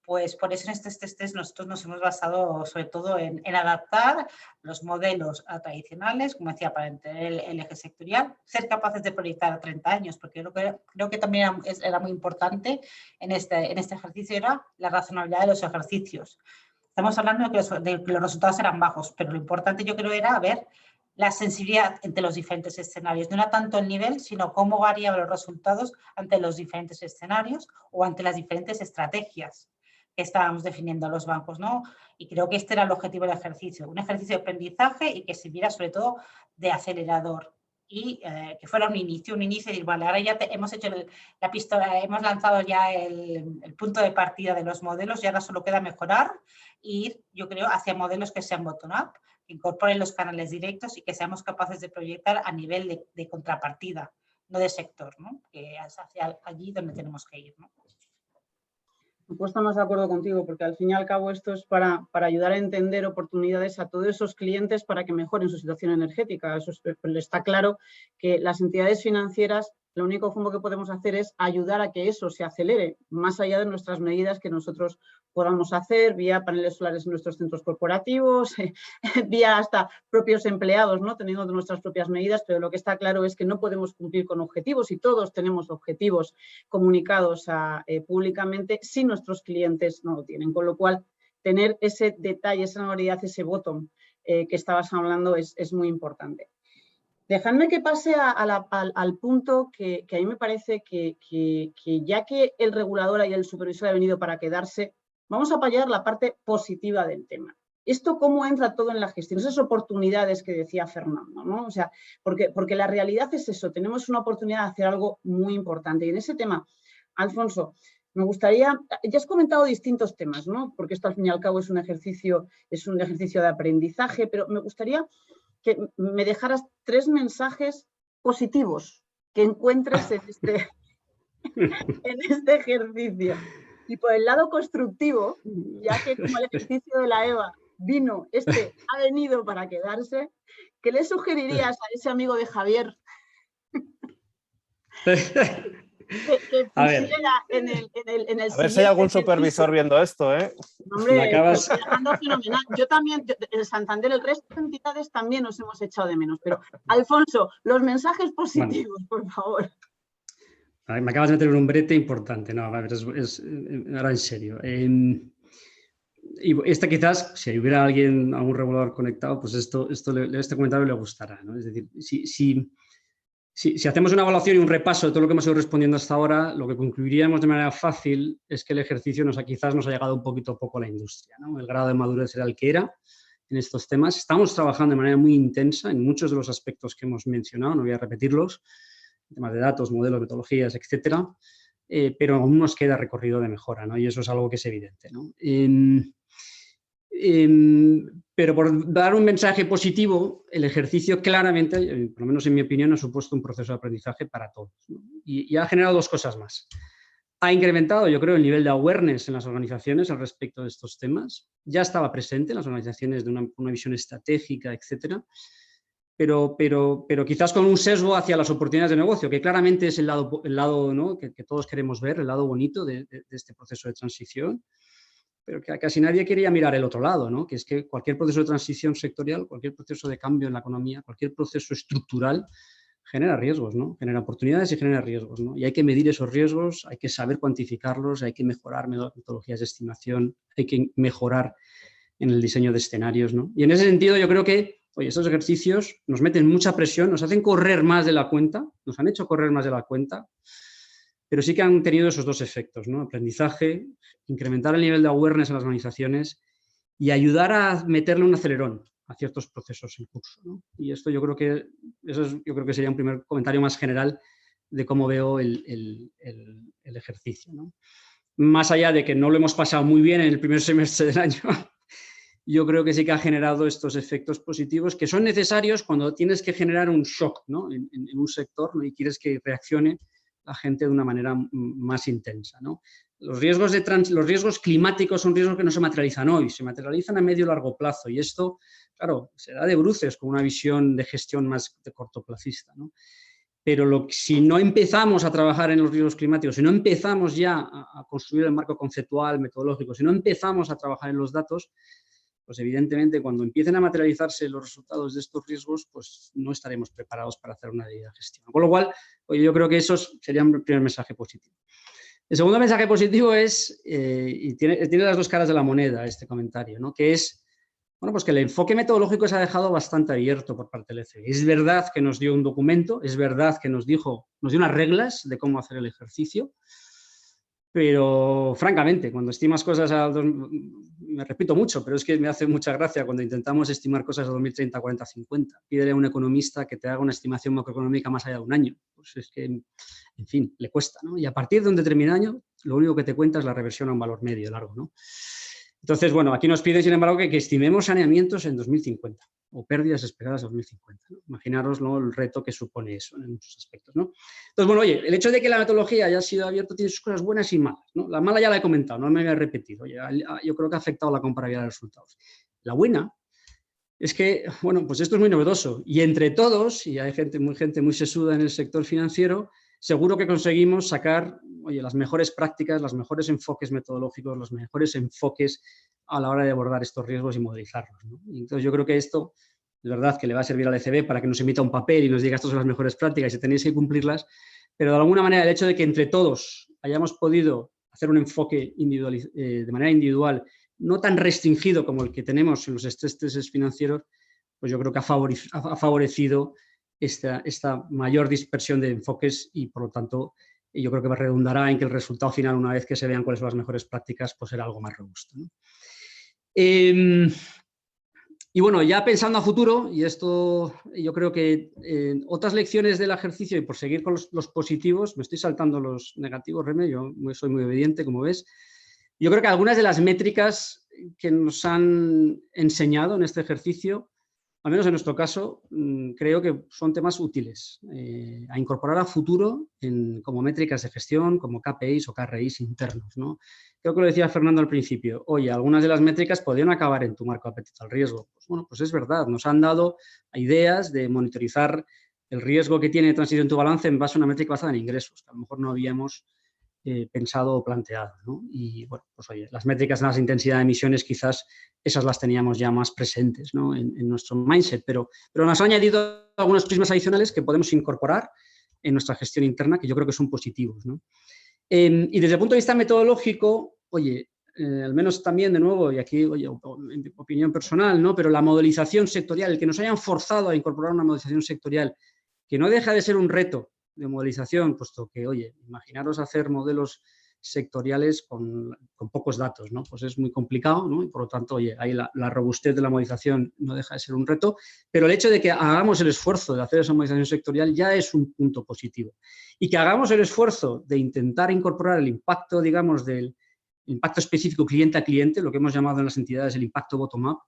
[SPEAKER 5] pues por eso en estos test nosotros nos hemos basado sobre todo en adaptar los modelos tradicionales, como decía, para entender el eje sectorial, ser capaces de proyectar a 30 años, porque creo que también era muy importante en este ejercicio, era la razonabilidad de los ejercicios. Estamos hablando de que los resultados eran bajos, pero lo importante yo creo era ver la sensibilidad entre los diferentes escenarios. No era tanto el nivel, sino cómo variaban los resultados ante los diferentes escenarios o ante las diferentes estrategias que estábamos definiendo los bancos, ¿no? Y creo que este era el objetivo del ejercicio, un ejercicio de aprendizaje y que sirviera sobre todo de acelerador. Y que fuera un inicio de, vale, ahora ya hemos hecho la pistola, hemos lanzado ya el punto de partida de los modelos y ahora solo queda mejorar e ir, yo creo, hacia modelos que sean bottom-up, que incorporen los canales directos y que seamos capaces de proyectar a nivel de contrapartida, no de sector, ¿no? Que es hacia allí donde tenemos que ir, ¿no?
[SPEAKER 2] No puedo estar más de acuerdo contigo, porque al fin y al cabo esto es para ayudar a entender oportunidades a todos esos clientes para que mejoren su situación energética. Eso está claro que las entidades financieras Lo único que podemos hacer es ayudar a que eso se acelere, más allá de nuestras medidas que nosotros podamos hacer, vía paneles solares en nuestros centros corporativos, vía hasta propios empleados, ¿no? Teniendo nuestras propias medidas, pero lo que está claro es que no podemos cumplir con objetivos, y todos tenemos objetivos comunicados públicamente si nuestros clientes no lo tienen. Con lo cual, tener ese detalle, esa notoriedad, ese bottom que estabas hablando es muy importante. Dejadme que pase al punto que a mí me parece que ya que el regulador y el supervisor ha venido para quedarse, vamos a apoyar la parte positiva del tema. Esto cómo entra todo en la gestión, esas oportunidades que decía Fernando, ¿no? O sea, porque la realidad es eso, tenemos una oportunidad de hacer algo muy importante. Y en ese tema, Alfonso, me gustaría, ya has comentado distintos temas, ¿no? Porque esto al fin y al cabo es un ejercicio de aprendizaje, pero me gustaría que me dejaras 3 mensajes positivos que encuentres en este ejercicio. Y por el lado constructivo, ya que como el ejercicio de la EVA ha venido para quedarse, ¿qué le sugerirías a ese amigo de Javier que pusiera en el
[SPEAKER 4] A ver si hay algún supervisor viendo esto, ¿eh?
[SPEAKER 2] Hombre, estoy dejando fenomenal. Yo también, en Santander, el resto de entidades también nos hemos echado de menos. Pero, Alfonso, los mensajes positivos, por favor.
[SPEAKER 6] Me acabas de meter un brete importante. No, a ver, ahora en serio. Y esta quizás, si hubiera algún regulador conectado, pues este comentario le gustará, ¿no? Es decir, si hacemos una evaluación y un repaso de todo lo que hemos ido respondiendo hasta ahora, lo que concluiríamos de manera fácil es que el ejercicio quizás nos ha llegado un poco a la industria, ¿no? El grado de madurez era el que era en estos temas. Estamos trabajando de manera muy intensa en muchos de los aspectos que hemos mencionado, no voy a repetirlos, temas de datos, modelos, metodologías, etcétera, pero aún nos queda recorrido de mejora, ¿no? Y eso es algo que es evidente, ¿no? Pero por dar un mensaje positivo, el ejercicio claramente, por lo menos en mi opinión, ha supuesto un proceso de aprendizaje para todos, ¿no? Y ha generado 2 cosas más. Ha incrementado, yo creo, el nivel de awareness en las organizaciones al respecto de estos temas. Ya estaba presente en las organizaciones de una visión estratégica, etcétera, pero quizás con un sesgo hacia las oportunidades de negocio, que claramente es el lado ¿no? que todos queremos ver, el lado bonito de este proceso de transición. Pero que casi nadie quería mirar el otro lado, ¿no? Que es que cualquier proceso de transición sectorial, cualquier proceso de cambio en la economía, cualquier proceso estructural genera riesgos, ¿no? Genera oportunidades y genera riesgos, ¿no? Y hay que medir esos riesgos, hay que saber cuantificarlos, hay que mejorar metodologías de estimación, hay que mejorar en el diseño de escenarios, ¿no? Y en ese sentido yo creo que, oye, estos ejercicios nos meten mucha presión, nos hacen correr más de la cuenta, nos han hecho correr más de la cuenta, pero sí que han tenido esos 2 efectos, ¿no? Aprendizaje, incrementar el nivel de awareness en las organizaciones y ayudar a meterle un acelerón a ciertos procesos en curso, ¿no? Y esto yo creo que sería un primer comentario más general de cómo veo el ejercicio, ¿no? Más allá de que no lo hemos pasado muy bien en el primer semestre del año, yo creo que sí que ha generado estos efectos positivos que son necesarios cuando tienes que generar un shock, ¿no? en un sector, ¿no? Y quieres que reaccione la gente de una manera más intensa, ¿no? Los riesgos climáticos son riesgos que no se materializan hoy, se materializan a medio y largo plazo, y esto, claro, se da de bruces con una visión de gestión más de cortoplacista, ¿no? Pero si no empezamos a trabajar en los riesgos climáticos, si no empezamos ya a construir el marco conceptual, metodológico, si no empezamos a trabajar en los datos, pues evidentemente cuando empiecen a materializarse los resultados de estos riesgos, pues no estaremos preparados para hacer una debida gestión. Con lo cual, oye, yo creo que eso sería un primer mensaje positivo. El segundo mensaje positivo es, y tiene las 2 caras de la moneda este comentario, ¿no? Que es, bueno, pues que el enfoque metodológico se ha dejado bastante abierto por parte del ECB. Es verdad que nos dio un documento, es verdad que nos dio unas reglas de cómo hacer el ejercicio, pero francamente, cuando estimas cosas me repito mucho, pero es que me hace mucha gracia cuando intentamos estimar cosas a 2030, 40, 50. Pídele a un economista que te haga una estimación macroeconómica más allá de un año. Pues es que, en fin, le cuesta, ¿no? Y a partir de un determinado año, lo único que te cuenta es la reversión a un valor medio largo, ¿no? Entonces, bueno, aquí nos piden, sin embargo, que estimemos saneamientos en 2050 o pérdidas esperadas en 2050, ¿no? Imaginaros, ¿no?, el reto que supone eso en muchos aspectos, ¿no? Entonces, bueno, oye, el hecho de que la metodología haya sido abierta tiene sus cosas buenas y malas, ¿no? La mala ya la he comentado, no me voy a repetir. Oye, yo creo que ha afectado la comparabilidad de resultados. La buena es que, bueno, pues esto es muy novedoso y entre todos, y hay gente muy sesuda en el sector financiero, seguro que conseguimos sacar, oye, las mejores prácticas, los mejores enfoques metodológicos, los mejores enfoques a la hora de abordar estos riesgos y modelizarlos, ¿no? Y entonces yo creo que esto es verdad que le va a servir al ECB para que nos emita un papel y nos diga estas son las mejores prácticas y tenéis que cumplirlas, pero de alguna manera el hecho de que entre todos hayamos podido hacer un enfoque de manera individual, no tan restringido como el que tenemos en los estrés financieros, pues yo creo que ha favorecido esta mayor dispersión de enfoques y, por lo tanto, yo creo que redundará en que el resultado final, una vez que se vean cuáles son las mejores prácticas, pues será algo más robusto, ¿no? Y bueno, ya pensando a futuro, y esto yo creo que otras lecciones del ejercicio, y por seguir con los positivos, me estoy saltando los negativos, Reme, yo soy muy obediente, como ves. Yo creo que algunas de las métricas que nos han enseñado en este ejercicio, al menos en nuestro caso, creo que son temas útiles a incorporar a futuro como métricas de gestión, como KPIs o KRIs internos, ¿no? Creo que lo decía Fernando al principio. Oye, algunas de las métricas podrían acabar en tu marco de apetito al riesgo. Pues bueno, pues es verdad. Nos han dado ideas de monitorizar el riesgo que tiene transición en tu balance en base a una métrica basada en ingresos, que a lo mejor no habíamos pensado o planteado, ¿no? Y bueno, pues oye, las métricas de las intensidad de emisiones quizás esas las teníamos ya más presentes, ¿no? en nuestro mindset, pero nos han añadido algunos prismas adicionales que podemos incorporar en nuestra gestión interna, que yo creo que son positivos, ¿no? Y desde el punto de vista metodológico, oye, al menos también de nuevo, y aquí, oye, en opinión personal, ¿no? Pero la modelización sectorial, el que nos hayan forzado a incorporar una modelización sectorial, que no deja de ser un reto de modelización, puesto que, oye, imaginaros hacer modelos sectoriales con pocos datos, ¿no? Pues es muy complicado, ¿no? Y por lo tanto, oye, ahí la robustez de la modelización no deja de ser un reto, pero el hecho de que hagamos el esfuerzo de hacer esa modelización sectorial ya es un punto positivo. Y que hagamos el esfuerzo de intentar incorporar el impacto, digamos, del impacto específico cliente a cliente, lo que hemos llamado en las entidades el impacto bottom-up,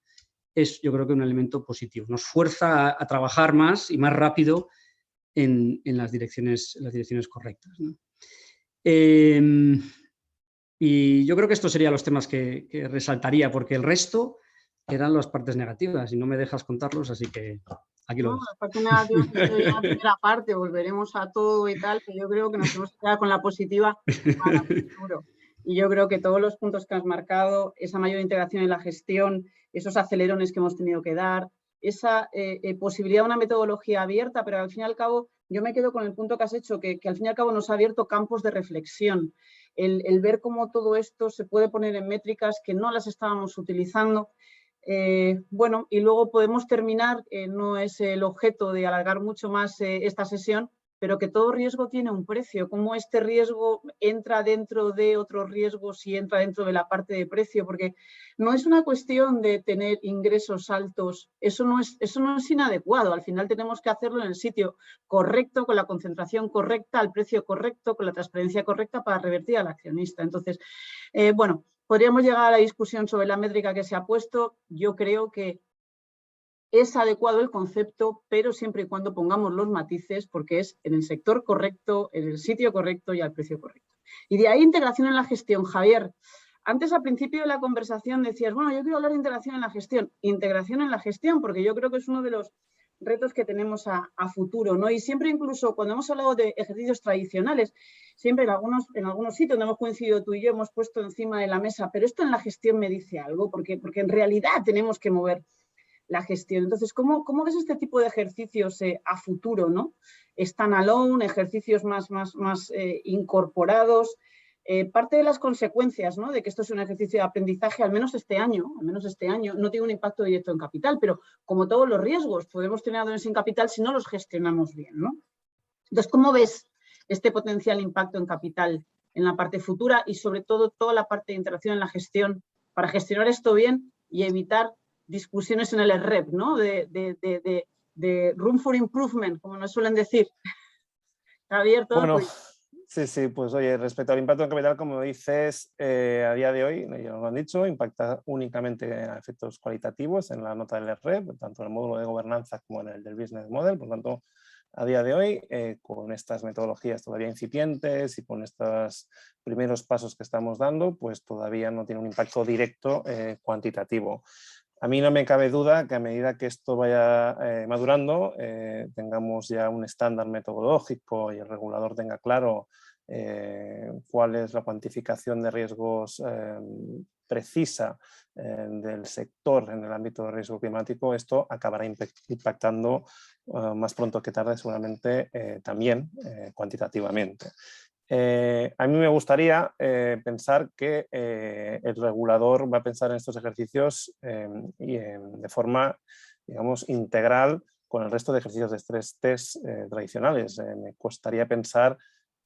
[SPEAKER 6] es yo creo que un elemento positivo. Nos fuerza a trabajar más y más rápido en las direcciones correctas, ¿no? Y yo creo que estos serían los temas que resaltaría, porque el resto eran las partes negativas y no me dejas contarlos, así que aquí lo dejo.
[SPEAKER 2] Las partes negativas han sido ya la primera parte, volveremos a todo y tal, pero yo creo que nos tenemos que quedar con la positiva para el futuro. Y yo creo que todos los puntos que has marcado, esa mayor integración en la gestión, esos acelerones que hemos tenido que dar, esa posibilidad de una metodología abierta, pero al fin y al cabo yo me quedo con el punto que has hecho, que al fin y al cabo nos ha abierto campos de reflexión, el ver cómo todo esto se puede poner en métricas que no las estábamos utilizando. Bueno, y luego podemos terminar, no es el objeto de alargar mucho más esta sesión, pero que todo riesgo tiene un precio, cómo este riesgo entra dentro de otros riesgos y entra dentro de la parte de precio, porque no es una cuestión de tener ingresos altos, eso no es inadecuado, al final tenemos que hacerlo en el sitio correcto, con la concentración correcta, al precio correcto, con la transparencia correcta para revertir al accionista. Entonces, bueno, podríamos llegar a la discusión sobre la métrica que se ha puesto. Yo creo que es adecuado el concepto, pero siempre y cuando pongamos los matices, porque es en el sector correcto, en el sitio correcto y al precio correcto. Y de ahí integración en la gestión. Javier, antes al principio de la conversación decías, bueno, yo quiero hablar de integración en la gestión. Integración en la gestión, porque yo creo que es uno de los retos que tenemos a futuro, ¿no? Y siempre incluso cuando hemos hablado de ejercicios tradicionales, siempre en algunos sitios donde hemos coincidido tú y yo hemos puesto encima de la mesa, pero esto en la gestión me dice algo, porque en realidad tenemos que mover la gestión. Entonces, ¿cómo ves este tipo de ejercicios a futuro, ¿no? Stand-alone, ejercicios más incorporados. Parte de las consecuencias, ¿no?, de que esto es un ejercicio de aprendizaje, al menos este año, no tiene un impacto directo en capital, pero como todos los riesgos, podemos tener acciones sin capital si no los gestionamos bien, ¿no? Entonces, ¿cómo ves este potencial impacto en capital en la parte futura y sobre todo toda la parte de interacción en la gestión para gestionar esto bien y evitar discusiones en el REP, ¿no? De room for improvement, como nos suelen decir. Javier, todo
[SPEAKER 4] bueno, sí, pues oye, respecto al impacto en capital, como dices, a día de hoy, ya nos lo han dicho, impacta únicamente a efectos cualitativos en la nota del REP, tanto en el módulo de gobernanza como en el del business model. Por lo tanto, a día de hoy, con estas metodologías todavía incipientes y con estos primeros pasos que estamos dando, pues todavía no tiene un impacto directo cuantitativo. A mí no me cabe duda que a medida que esto vaya madurando, tengamos ya un estándar metodológico y el regulador tenga claro cuál es la cuantificación de riesgos precisa del sector en el ámbito de riesgo climático, esto acabará impactando más pronto que tarde seguramente también cuantitativamente. A mí me gustaría pensar que el regulador va a pensar en estos ejercicios de forma, digamos, integral con el resto de ejercicios de stress test tradicionales. Me costaría pensar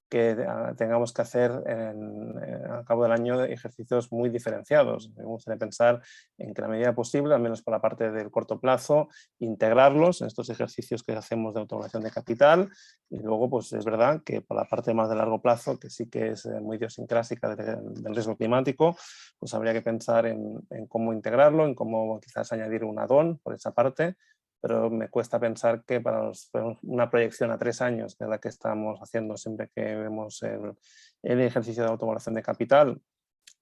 [SPEAKER 4] que tengamos que hacer al cabo del año ejercicios muy diferenciados. Me gustaría pensar en que, a la medida posible, al menos por la parte del corto plazo, integrarlos en estos ejercicios que hacemos de autoevaluación de capital, y luego pues es verdad que por la parte más de largo plazo, que sí que es muy idiosincrásica del riesgo climático, pues habría que pensar en cómo integrarlo, en cómo quizás añadir un add-on por esa parte, pero me cuesta pensar que para una proyección a 3 años, que es la que estamos haciendo siempre que vemos el ejercicio de autoevaluación de capital,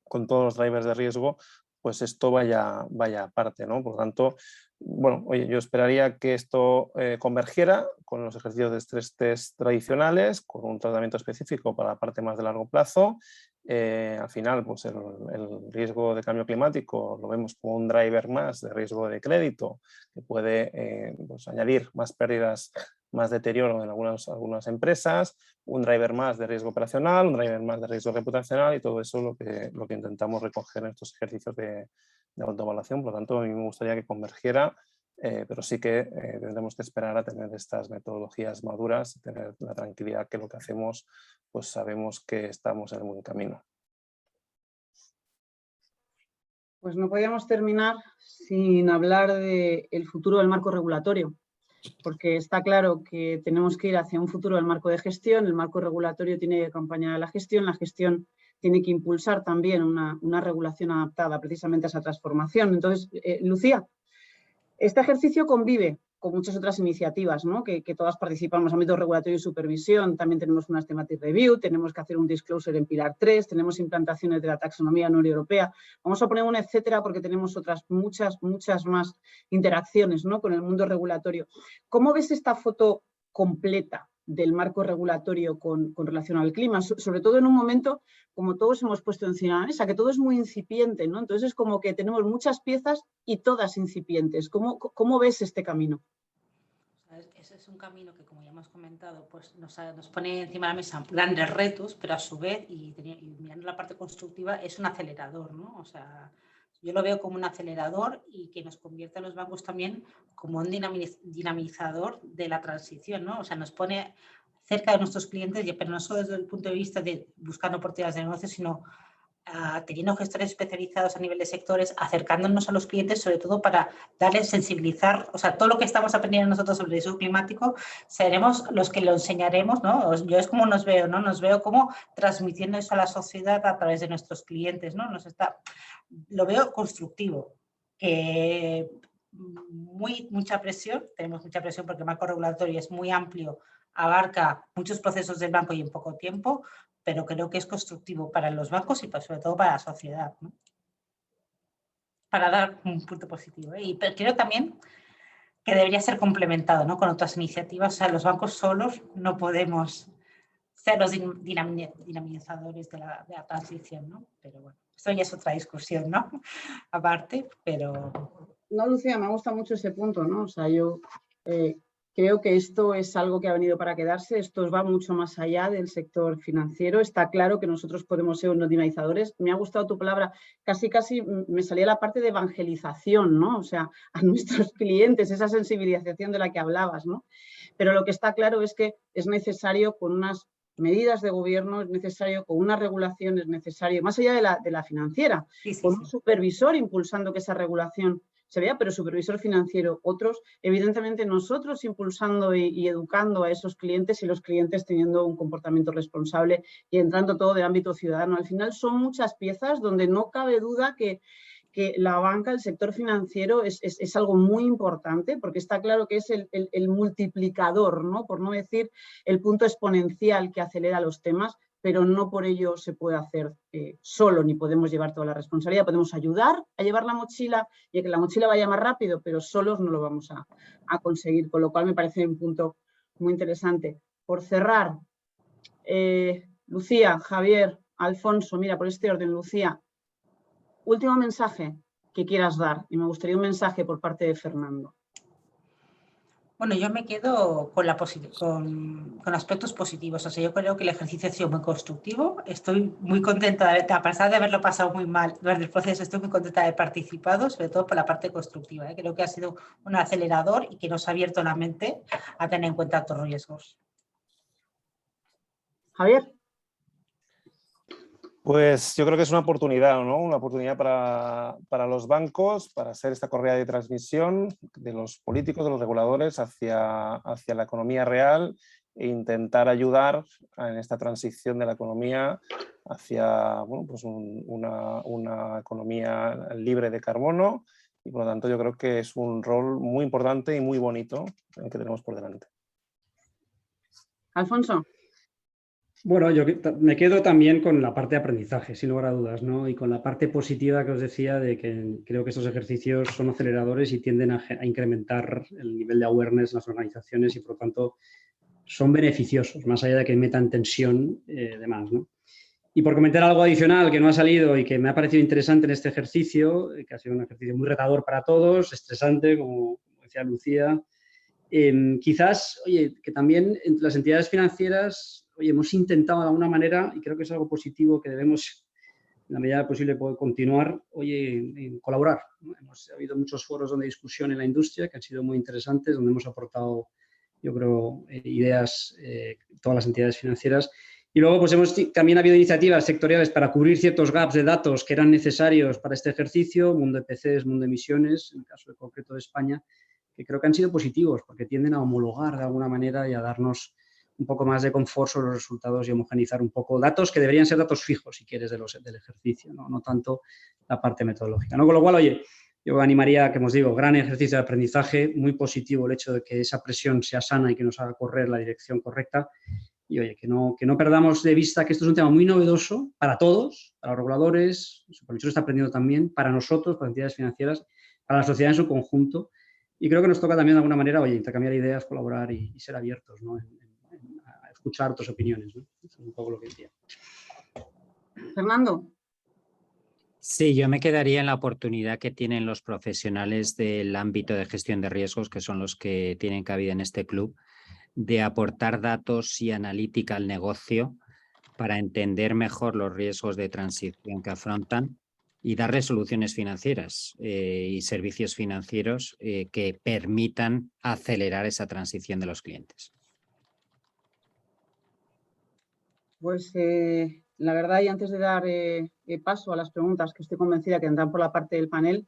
[SPEAKER 4] con todos los drivers de riesgo, pues esto vaya aparte, ¿no? Por lo tanto, bueno, oye, yo esperaría que esto convergiera con los ejercicios de stress test tradicionales, con un tratamiento específico para la parte más de largo plazo. Al final, pues el riesgo de cambio climático lo vemos como un driver más de riesgo de crédito que puede pues añadir más pérdidas, más deterioro en algunas empresas, un driver más de riesgo operacional, un driver más de riesgo reputacional, y todo eso lo que intentamos recoger en estos ejercicios de autoevaluación. Por lo tanto, a mí me gustaría que convergiera, pero sí que tendremos que esperar a tener estas metodologías maduras y tener la tranquilidad que lo que hacemos, pues sabemos que estamos en el buen camino.
[SPEAKER 2] Pues no podíamos terminar sin hablar del futuro del marco regulatorio, porque está claro que tenemos que ir hacia un futuro del marco de gestión. El marco regulatorio tiene que acompañar a la gestión tiene que impulsar también una regulación adaptada precisamente a esa transformación. Entonces, Lucía, este ejercicio convive con muchas otras iniciativas, ¿no? que todas participamos, ámbito regulatorio y supervisión. También tenemos una thematic review, tenemos que hacer un disclosure en Pilar 3, tenemos implantaciones de la taxonomía no europea. Vamos a poner un etcétera porque tenemos otras muchas más interacciones, ¿no? con el mundo regulatorio. ¿Cómo ves esta foto completa del marco regulatorio con relación al clima? Sobre todo en un momento, como todos hemos puesto encima de la mesa, que todo es muy incipiente, ¿no? Entonces es como que tenemos muchas piezas y todas incipientes. ¿Cómo ves este camino?
[SPEAKER 5] Ese es un camino que, como ya hemos comentado, pues nos pone encima de la mesa grandes retos, pero a su vez, y mirando la parte constructiva, es un acelerador, ¿no? O sea, yo lo veo como un acelerador y que nos convierte a los bancos también como un dinamizador de la transición, ¿no? O sea, nos pone cerca de nuestros clientes, pero no solo desde el punto de vista de buscar oportunidades de negocio, sino teniendo gestores especializados a nivel de sectores, acercándonos a los clientes, sobre todo para darles sensibilizar, o sea, todo lo que estamos aprendiendo nosotros sobre el riesgo climático, seremos los que lo enseñaremos, ¿no? Yo es como nos veo, ¿no? Nos veo como transmitiendo eso a la sociedad a través de nuestros clientes, ¿no? Lo veo constructivo, que mucha presión, tenemos mucha presión porque el marco regulatorio es muy amplio, abarca muchos procesos del banco y en poco tiempo, pero creo que es constructivo para los bancos y sobre todo para la sociedad, ¿no? Para dar un punto positivo. Pero creo también que debería ser complementado, ¿no? con otras iniciativas. O sea, los bancos solos no podemos ser los dinamizadores de la transición, ¿no? Pero bueno, eso ya es otra discusión, ¿no? Aparte, pero...
[SPEAKER 2] No, Lucía, me gusta mucho ese punto, ¿no? O sea, yo creo que esto es algo que ha venido para quedarse. Esto va mucho más allá del sector financiero. Está claro que nosotros podemos ser unos dinamizadores. Me ha gustado tu palabra. Casi me salía la parte de evangelización, ¿no? O sea, a nuestros clientes, esa sensibilización de la que hablabas, ¿no? Pero lo que está claro es que es necesario con unas medidas de gobierno, es necesario con una regulación, es necesario, más allá de la financiera, con un supervisor impulsando que esa regulación se vea, pero supervisor financiero, otros, evidentemente nosotros impulsando y educando a esos clientes y los clientes teniendo un comportamiento responsable y entrando todo de ámbito ciudadano. Al final son muchas piezas donde no cabe duda que la banca, el sector financiero es algo muy importante porque está claro que es el multiplicador, ¿no? Por no decir el punto exponencial que acelera los temas, pero no por ello se puede hacer solo, ni podemos llevar toda la responsabilidad. Podemos ayudar a llevar la mochila y a que la mochila vaya más rápido, pero solos no lo vamos a conseguir, con lo cual me parece un punto muy interesante. Por cerrar, Lucía, Javier, Alfonso, mira, por este orden, Lucía, último mensaje que quieras dar, y me gustaría un mensaje por parte de Fernando.
[SPEAKER 5] Bueno, yo me quedo con aspectos positivos. O sea, yo creo que el ejercicio ha sido muy constructivo. Estoy muy contenta, a pesar de haberlo pasado muy mal durante el proceso, estoy muy contenta de haber participado, sobre todo por la parte constructiva. Creo que ha sido un acelerador y que nos ha abierto la mente a tener en cuenta estos riesgos.
[SPEAKER 2] Javier.
[SPEAKER 4] Pues yo creo que es una oportunidad, ¿no? Una oportunidad para los bancos, para hacer esta correa de transmisión de los políticos, de los reguladores hacia la economía real e intentar ayudar en esta transición de la economía hacia, bueno, pues una economía libre de carbono, y por lo tanto yo creo que es un rol muy importante y muy bonito el que tenemos por delante.
[SPEAKER 2] Alfonso.
[SPEAKER 6] Bueno, yo me quedo también con la parte de aprendizaje, sin lugar a dudas, ¿no? Y con la parte positiva que os decía de que creo que estos ejercicios son aceleradores y tienden a incrementar el nivel de awareness en las organizaciones y, por lo tanto, son beneficiosos, más allá de que metan tensión demás, ¿no? Y por comentar algo adicional que no ha salido y que me ha parecido interesante en este ejercicio, que ha sido un ejercicio muy retador para todos, estresante, como decía Lucía, quizás, oye, que también entre las entidades financieras, oye, hemos intentado de alguna manera, y creo que es algo positivo que debemos, en la medida posible, poder continuar, oye, en colaborar, ¿no? Ha habido muchos foros de discusión en la industria que han sido muy interesantes, donde hemos aportado, yo creo, ideas, todas las entidades financieras. Y luego, pues también ha habido iniciativas sectoriales para cubrir ciertos gaps de datos que eran necesarios para este ejercicio, mundo de PCs, mundo de emisiones, en el caso de concreto de España, que creo que han sido positivos porque tienden a homologar de alguna manera y a darnos un poco más de confort sobre los resultados y homogeneizar un poco datos que deberían ser datos fijos, si quieres, del ejercicio, no tanto la parte metodológica, ¿no? Con lo cual, oye, yo animaría, que os digo, gran ejercicio de aprendizaje, muy positivo el hecho de que esa presión sea sana y que nos haga correr la dirección correcta. Y oye, que no perdamos de vista que esto es un tema muy novedoso para todos, para los reguladores, el supervisor está aprendiendo también, para nosotros, para entidades financieras, para la sociedad en su conjunto. Y creo que nos toca también de alguna manera, oye, intercambiar ideas, colaborar y ser abiertos, ¿no? A escuchar otras opiniones, ¿no? Eso es un poco lo que decía.
[SPEAKER 2] Fernando.
[SPEAKER 3] Sí, yo me quedaría en la oportunidad que tienen los profesionales del ámbito de gestión de riesgos, que son los que tienen cabida en este club, de aportar datos y analítica al negocio para entender mejor los riesgos de transición que afrontan y darle soluciones financieras y servicios financieros que permitan acelerar esa transición de los clientes.
[SPEAKER 2] Pues la verdad, y antes de dar paso a las preguntas que estoy convencida que vendrán por la parte del panel,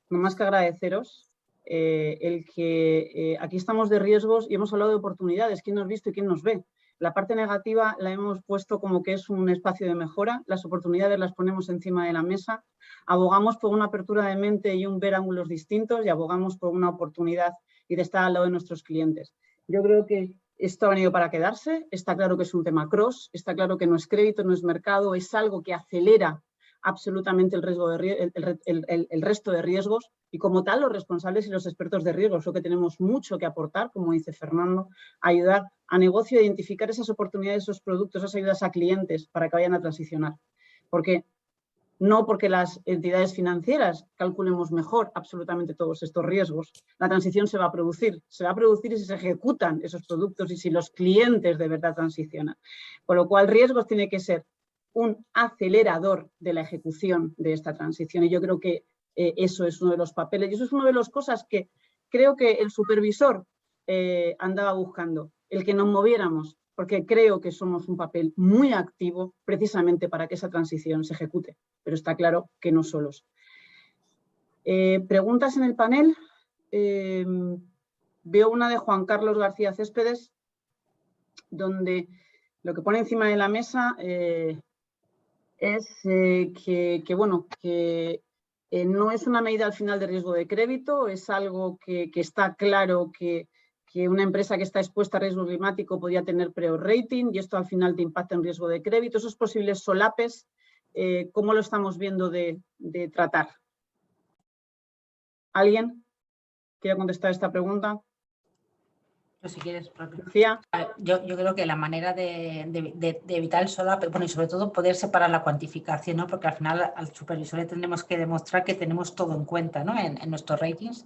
[SPEAKER 2] no más que agradeceros el que aquí estamos de riesgos y hemos hablado de oportunidades, quién nos ha visto y quién nos ve. La parte negativa la hemos puesto como que es un espacio de mejora, las oportunidades las ponemos encima de la mesa, abogamos por una apertura de mente y un ver ángulos distintos y abogamos por una oportunidad y de estar al lado de nuestros clientes. Yo creo que esto ha venido para quedarse, está claro que es un tema cross, está claro que no es crédito, no es mercado, es algo que acelera absolutamente el resto de riesgos y como tal los responsables y los expertos de riesgos, lo que tenemos mucho que aportar, como dice Fernando, ayudar a negocio a identificar esas oportunidades, esos productos, esas ayudas a clientes para que vayan a transicionar. No porque las entidades financieras calculemos mejor absolutamente todos estos riesgos. La transición se va a producir y si se ejecutan esos productos y si los clientes de verdad transicionan. Con lo cual, riesgos tiene que ser un acelerador de la ejecución de esta transición y yo creo que eso es uno de los papeles y eso es una de las cosas que creo que el supervisor andaba buscando, el que nos moviéramos, porque creo que somos un papel muy activo precisamente para que esa transición se ejecute, pero está claro que no solos. ¿Preguntas en el panel? Veo una de Juan Carlos García Céspedes, donde lo que pone encima de la mesa es que no es una medida al final de riesgo de crédito, es algo que está claro que que una empresa que está expuesta a riesgo climático podía tener peor rating y esto al final te impacta en riesgo de crédito. Esos posibles solapes, ¿cómo lo estamos viendo de tratar? ¿Alguien quiere contestar esta pregunta?
[SPEAKER 5] Pues si quieres,
[SPEAKER 2] Lucía.
[SPEAKER 5] yo creo que la manera de evitar el solape, bueno, y sobre todo poder separar la cuantificación, ¿no? Porque al final al supervisor le tendremos que demostrar que tenemos todo en cuenta, ¿no? En nuestros ratings.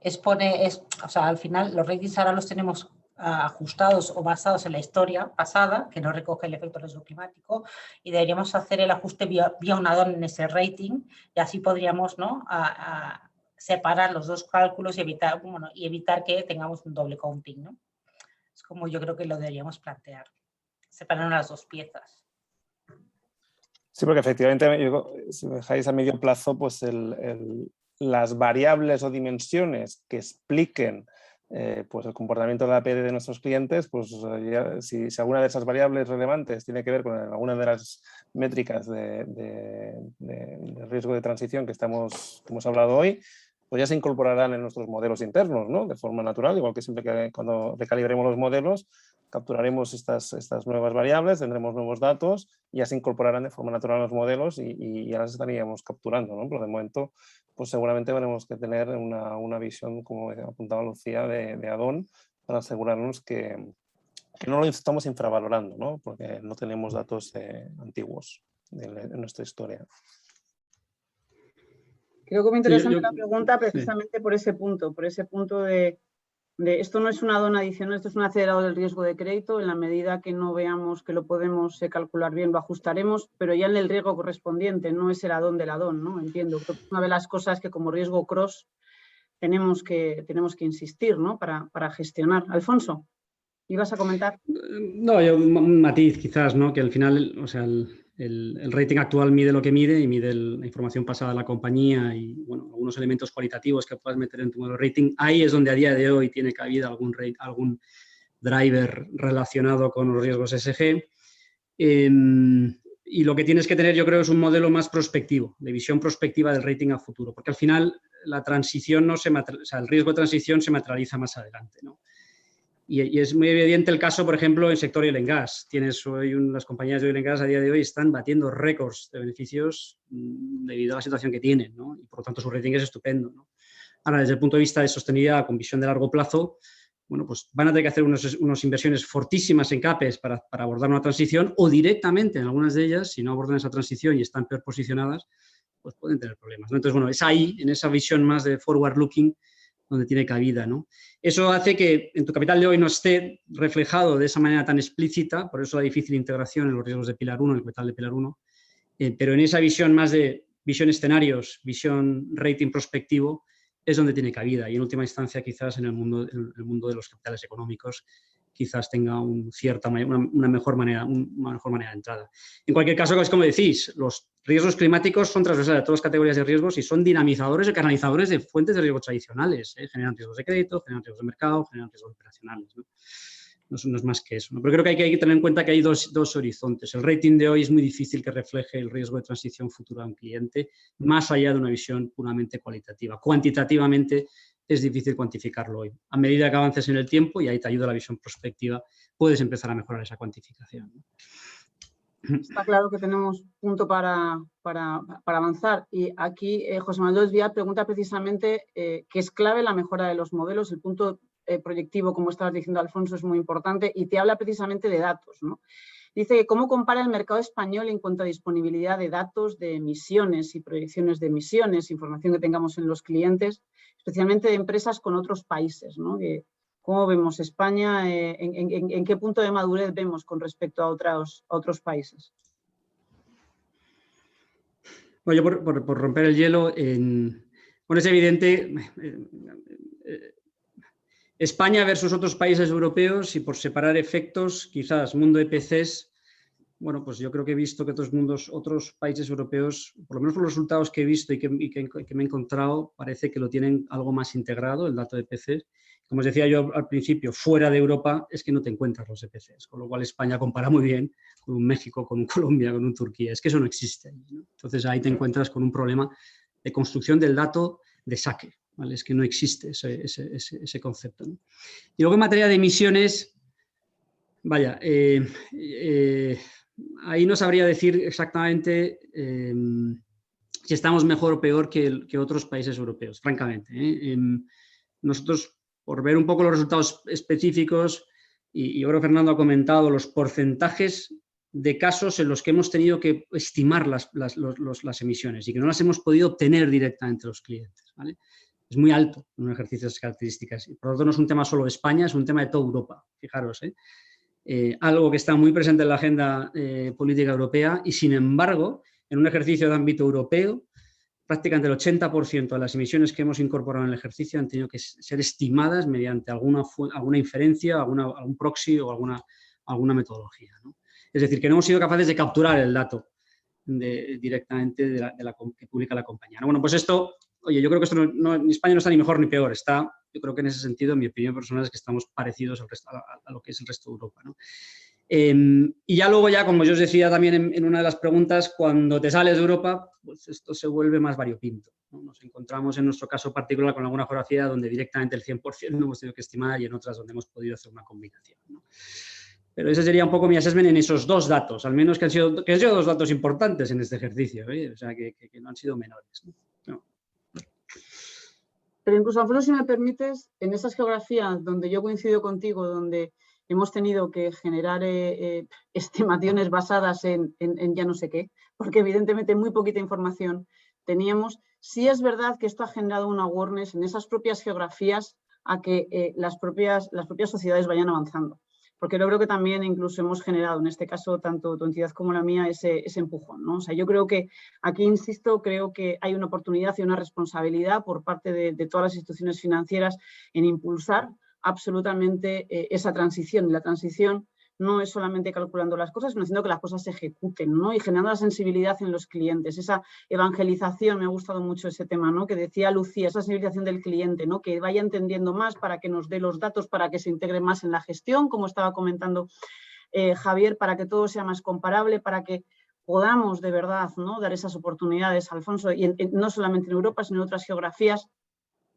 [SPEAKER 5] O sea, al final los ratings ahora los tenemos ajustados o basados en la historia pasada, que no recoge el efecto riesgo climático, y deberíamos hacer el ajuste vía un add-on en ese rating y así podríamos, ¿no? Separar los dos cálculos y evitar que tengamos un doble counting, ¿no? Es como yo creo que lo deberíamos plantear, separar las dos piezas.
[SPEAKER 4] Sí, porque efectivamente, si me dejáis a medio plazo, pues las variables o dimensiones que expliquen pues el comportamiento de la APD de nuestros clientes, pues si alguna de esas variables relevantes tiene que ver con alguna de las métricas de riesgo de transición que hemos hablado hoy, pues ya se incorporarán en nuestros modelos internos, ¿no? De forma natural, igual que siempre que cuando recalibremos los modelos, capturaremos estas nuevas variables, tendremos nuevos datos y ya se incorporarán de forma natural en los modelos y ya las estaríamos capturando, ¿no? Pero de momento, pues seguramente tenemos que tener una visión, como apuntaba Lucía, de add-on para asegurarnos que no lo estamos infravalorando, ¿no? Porque no tenemos datos antiguos de nuestra historia.
[SPEAKER 2] Creo que muy interesante la pregunta precisamente por ese punto de esto no es un add-on adicional, esto es un acelerador del riesgo de crédito. En la medida que no veamos que lo podemos calcular bien, lo ajustaremos, pero ya en el riesgo correspondiente, no es el add-on del add-on, ¿no? Entiendo. Creo que es una de las cosas que como riesgo cross tenemos que insistir, ¿no? Para gestionar. Alfonso, ¿ibas a comentar?
[SPEAKER 6] No, un matiz quizás, ¿no? Que al final, o sea, el rating actual mide lo que mide y mide la información pasada de la compañía y, bueno, algunos elementos cualitativos que puedas meter en tu modelo de rating. Ahí es donde a día de hoy tiene cabida algún driver relacionado con los riesgos ESG. Y lo que tienes que tener, yo creo, es un modelo más prospectivo, de visión prospectiva del rating a futuro, porque al final la transición el riesgo de transición se materializa más adelante, ¿no? Y es muy evidente el caso, por ejemplo, en sector oil and gas. Tienes hoy las compañías de oil and gas a día de hoy están batiendo récords de beneficios debido a la situación que tienen, ¿no? Y por lo tanto su rating es estupendo, ¿no? Ahora, desde el punto de vista de sostenibilidad con visión de largo plazo, bueno, pues van a tener que hacer unas inversiones fortísimas en CAPEX para abordar una transición o directamente en algunas de ellas, si no abordan esa transición y están peor posicionadas, pues pueden tener problemas, ¿no? Entonces, bueno, es ahí, en esa visión más de forward looking, donde tiene cabida, ¿no? Eso hace que en tu capital de hoy no esté reflejado de esa manera tan explícita, por eso la difícil integración en los riesgos de Pilar 1, en el capital de Pilar 1, pero en esa visión más de visión escenarios, visión rating prospectivo, es donde tiene cabida y en última instancia quizás en el mundo de los capitales económicos quizás tenga una mejor manera de entrada. En cualquier caso, es como decís, los riesgos climáticos son transversales a todas las categorías de riesgos y son dinamizadores o canalizadores de fuentes de riesgos tradicionales, ¿eh? Generan riesgos de crédito, generan riesgos de mercado, generan riesgos operacionales, ¿no? No es más que eso, ¿no? Pero creo que hay que tener en cuenta que hay dos horizontes. El rating de hoy es muy difícil que refleje el riesgo de transición futura de un cliente, más allá de una visión puramente cualitativa. Cuantitativamente es difícil cuantificarlo hoy. A medida que avances en el tiempo, y ahí te ayuda la visión prospectiva, puedes empezar a mejorar esa cuantificación, ¿no?
[SPEAKER 2] Está claro que tenemos punto para avanzar. Y aquí José Manuel Díaz pregunta precisamente que es clave la mejora de los modelos. El punto proyectivo, como estabas diciendo, Alfonso, es muy importante y te habla precisamente de datos, ¿no? Dice que cómo compara el mercado español en cuanto a disponibilidad de datos de emisiones y proyecciones de emisiones, información que tengamos en los clientes, especialmente de empresas con otros países, ¿no? ¿Cómo vemos España? ¿En qué punto de madurez vemos con respecto a otros países?
[SPEAKER 6] Bueno, yo por romper el hielo, bueno, es evidente, España versus otros países europeos y por separar efectos, quizás mundo EPCs, bueno, pues yo creo que he visto que otros países europeos, por lo menos por los resultados que he visto y que me he encontrado, parece que lo tienen algo más integrado, el dato de EPCs. Como os decía yo al principio, fuera de Europa es que no te encuentras los EPCs, con lo cual España compara muy bien con un México, con un Colombia, con un Turquía. Es que eso no existe, ¿no? Entonces ahí te encuentras con un problema de construcción del dato de saque. ¿vale? Es que no existe ese concepto, ¿no? Y luego en materia de emisiones, vaya, ahí no sabría decir exactamente si estamos mejor o peor que otros países europeos, francamente, ¿eh? Nosotros, por ver un poco los resultados específicos, y ahora Fernando ha comentado los porcentajes de casos en los que hemos tenido que estimar las emisiones y que no las hemos podido obtener directamente los clientes, ¿vale? Es muy alto en un ejercicio de esas características. Y por lo tanto no es un tema solo de España, es un tema de toda Europa, fijaros, ¿eh? Algo que está muy presente en la agenda política europea y, sin embargo, en un ejercicio de ámbito europeo, prácticamente el 80% de las emisiones que hemos incorporado en el ejercicio han tenido que ser estimadas mediante alguna inferencia, algún proxy o alguna metodología, ¿no? Es decir, que no hemos sido capaces de capturar el dato directamente que publica la compañía, ¿no? Bueno, pues esto, oye, yo creo que esto en España no está ni mejor ni peor, yo creo que en ese sentido, en mi opinión personal, es que estamos parecidos a lo que es el resto de Europa, ¿no? Y ya luego, como yo os decía también en una de las preguntas, cuando te sales de Europa, pues esto se vuelve más variopinto, ¿no? Nos encontramos en nuestro caso particular con alguna geografía donde directamente el 100% no hemos tenido que estimar y en otras donde hemos podido hacer una combinación, ¿no? Pero ese sería un poco mi assessment en esos dos datos, al menos que han sido dos datos importantes en este ejercicio, ¿eh? O sea, que no han sido menores, ¿no?
[SPEAKER 2] Pero incluso, Alfonso, si me permites, en esas geografías donde yo coincido contigo, donde hemos tenido que generar estimaciones basadas en ya no sé qué, porque evidentemente muy poquita información teníamos, sí es verdad que esto ha generado una awareness en esas propias geografías a que las propias sociedades vayan avanzando. Porque yo creo que también incluso hemos generado, en este caso, tanto tu entidad como la mía, ese empujón, ¿no? O sea, yo creo que aquí, insisto, creo que hay una oportunidad y una responsabilidad por parte de todas las instituciones financieras en impulsar absolutamente esa transición. Y la transición no es solamente calculando las cosas, sino haciendo que las cosas se ejecuten, ¿no? Y generando la sensibilidad en los clientes, esa evangelización, me ha gustado mucho ese tema, ¿no? Que decía Lucía, esa sensibilización del cliente, ¿no? Que vaya entendiendo más para que nos dé los datos, para que se integre más en la gestión, como estaba comentando Javier, para que todo sea más comparable, para que podamos de verdad, ¿no? Dar esas oportunidades, Alfonso, y no solamente en Europa, sino en otras geografías.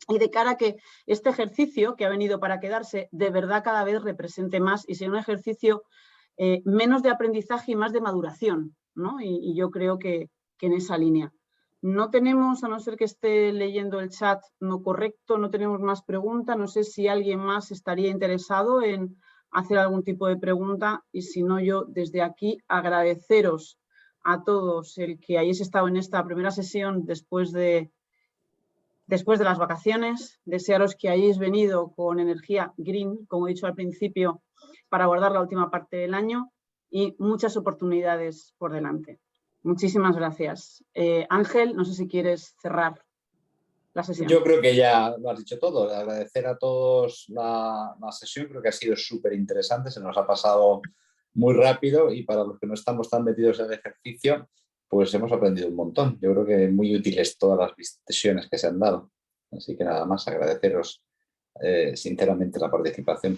[SPEAKER 2] Y de cara a que este ejercicio que ha venido para quedarse de verdad cada vez represente más y sea un ejercicio menos de aprendizaje y más de maduración, ¿no? Y yo creo que en esa línea. No tenemos, a no ser que esté leyendo el chat no correcto, no tenemos más preguntas. No sé si alguien más estaría interesado en hacer algún tipo de pregunta y si no, yo desde aquí agradeceros a todos el que hayáis estado en esta primera sesión después de las vacaciones, desearos que hayáis venido con energía green, como he dicho al principio, para abordar la última parte del año y muchas oportunidades por delante. Muchísimas gracias. Ángel, no sé si quieres cerrar la sesión.
[SPEAKER 1] Yo creo que ya lo has dicho todo. Agradecer a todos la sesión, creo que ha sido súper interesante, se nos ha pasado muy rápido y para los que no estamos tan metidos en el ejercicio, pues hemos aprendido un montón. Yo creo que muy útiles todas las sesiones que se han dado. Así que nada más, agradeceros sinceramente la participación.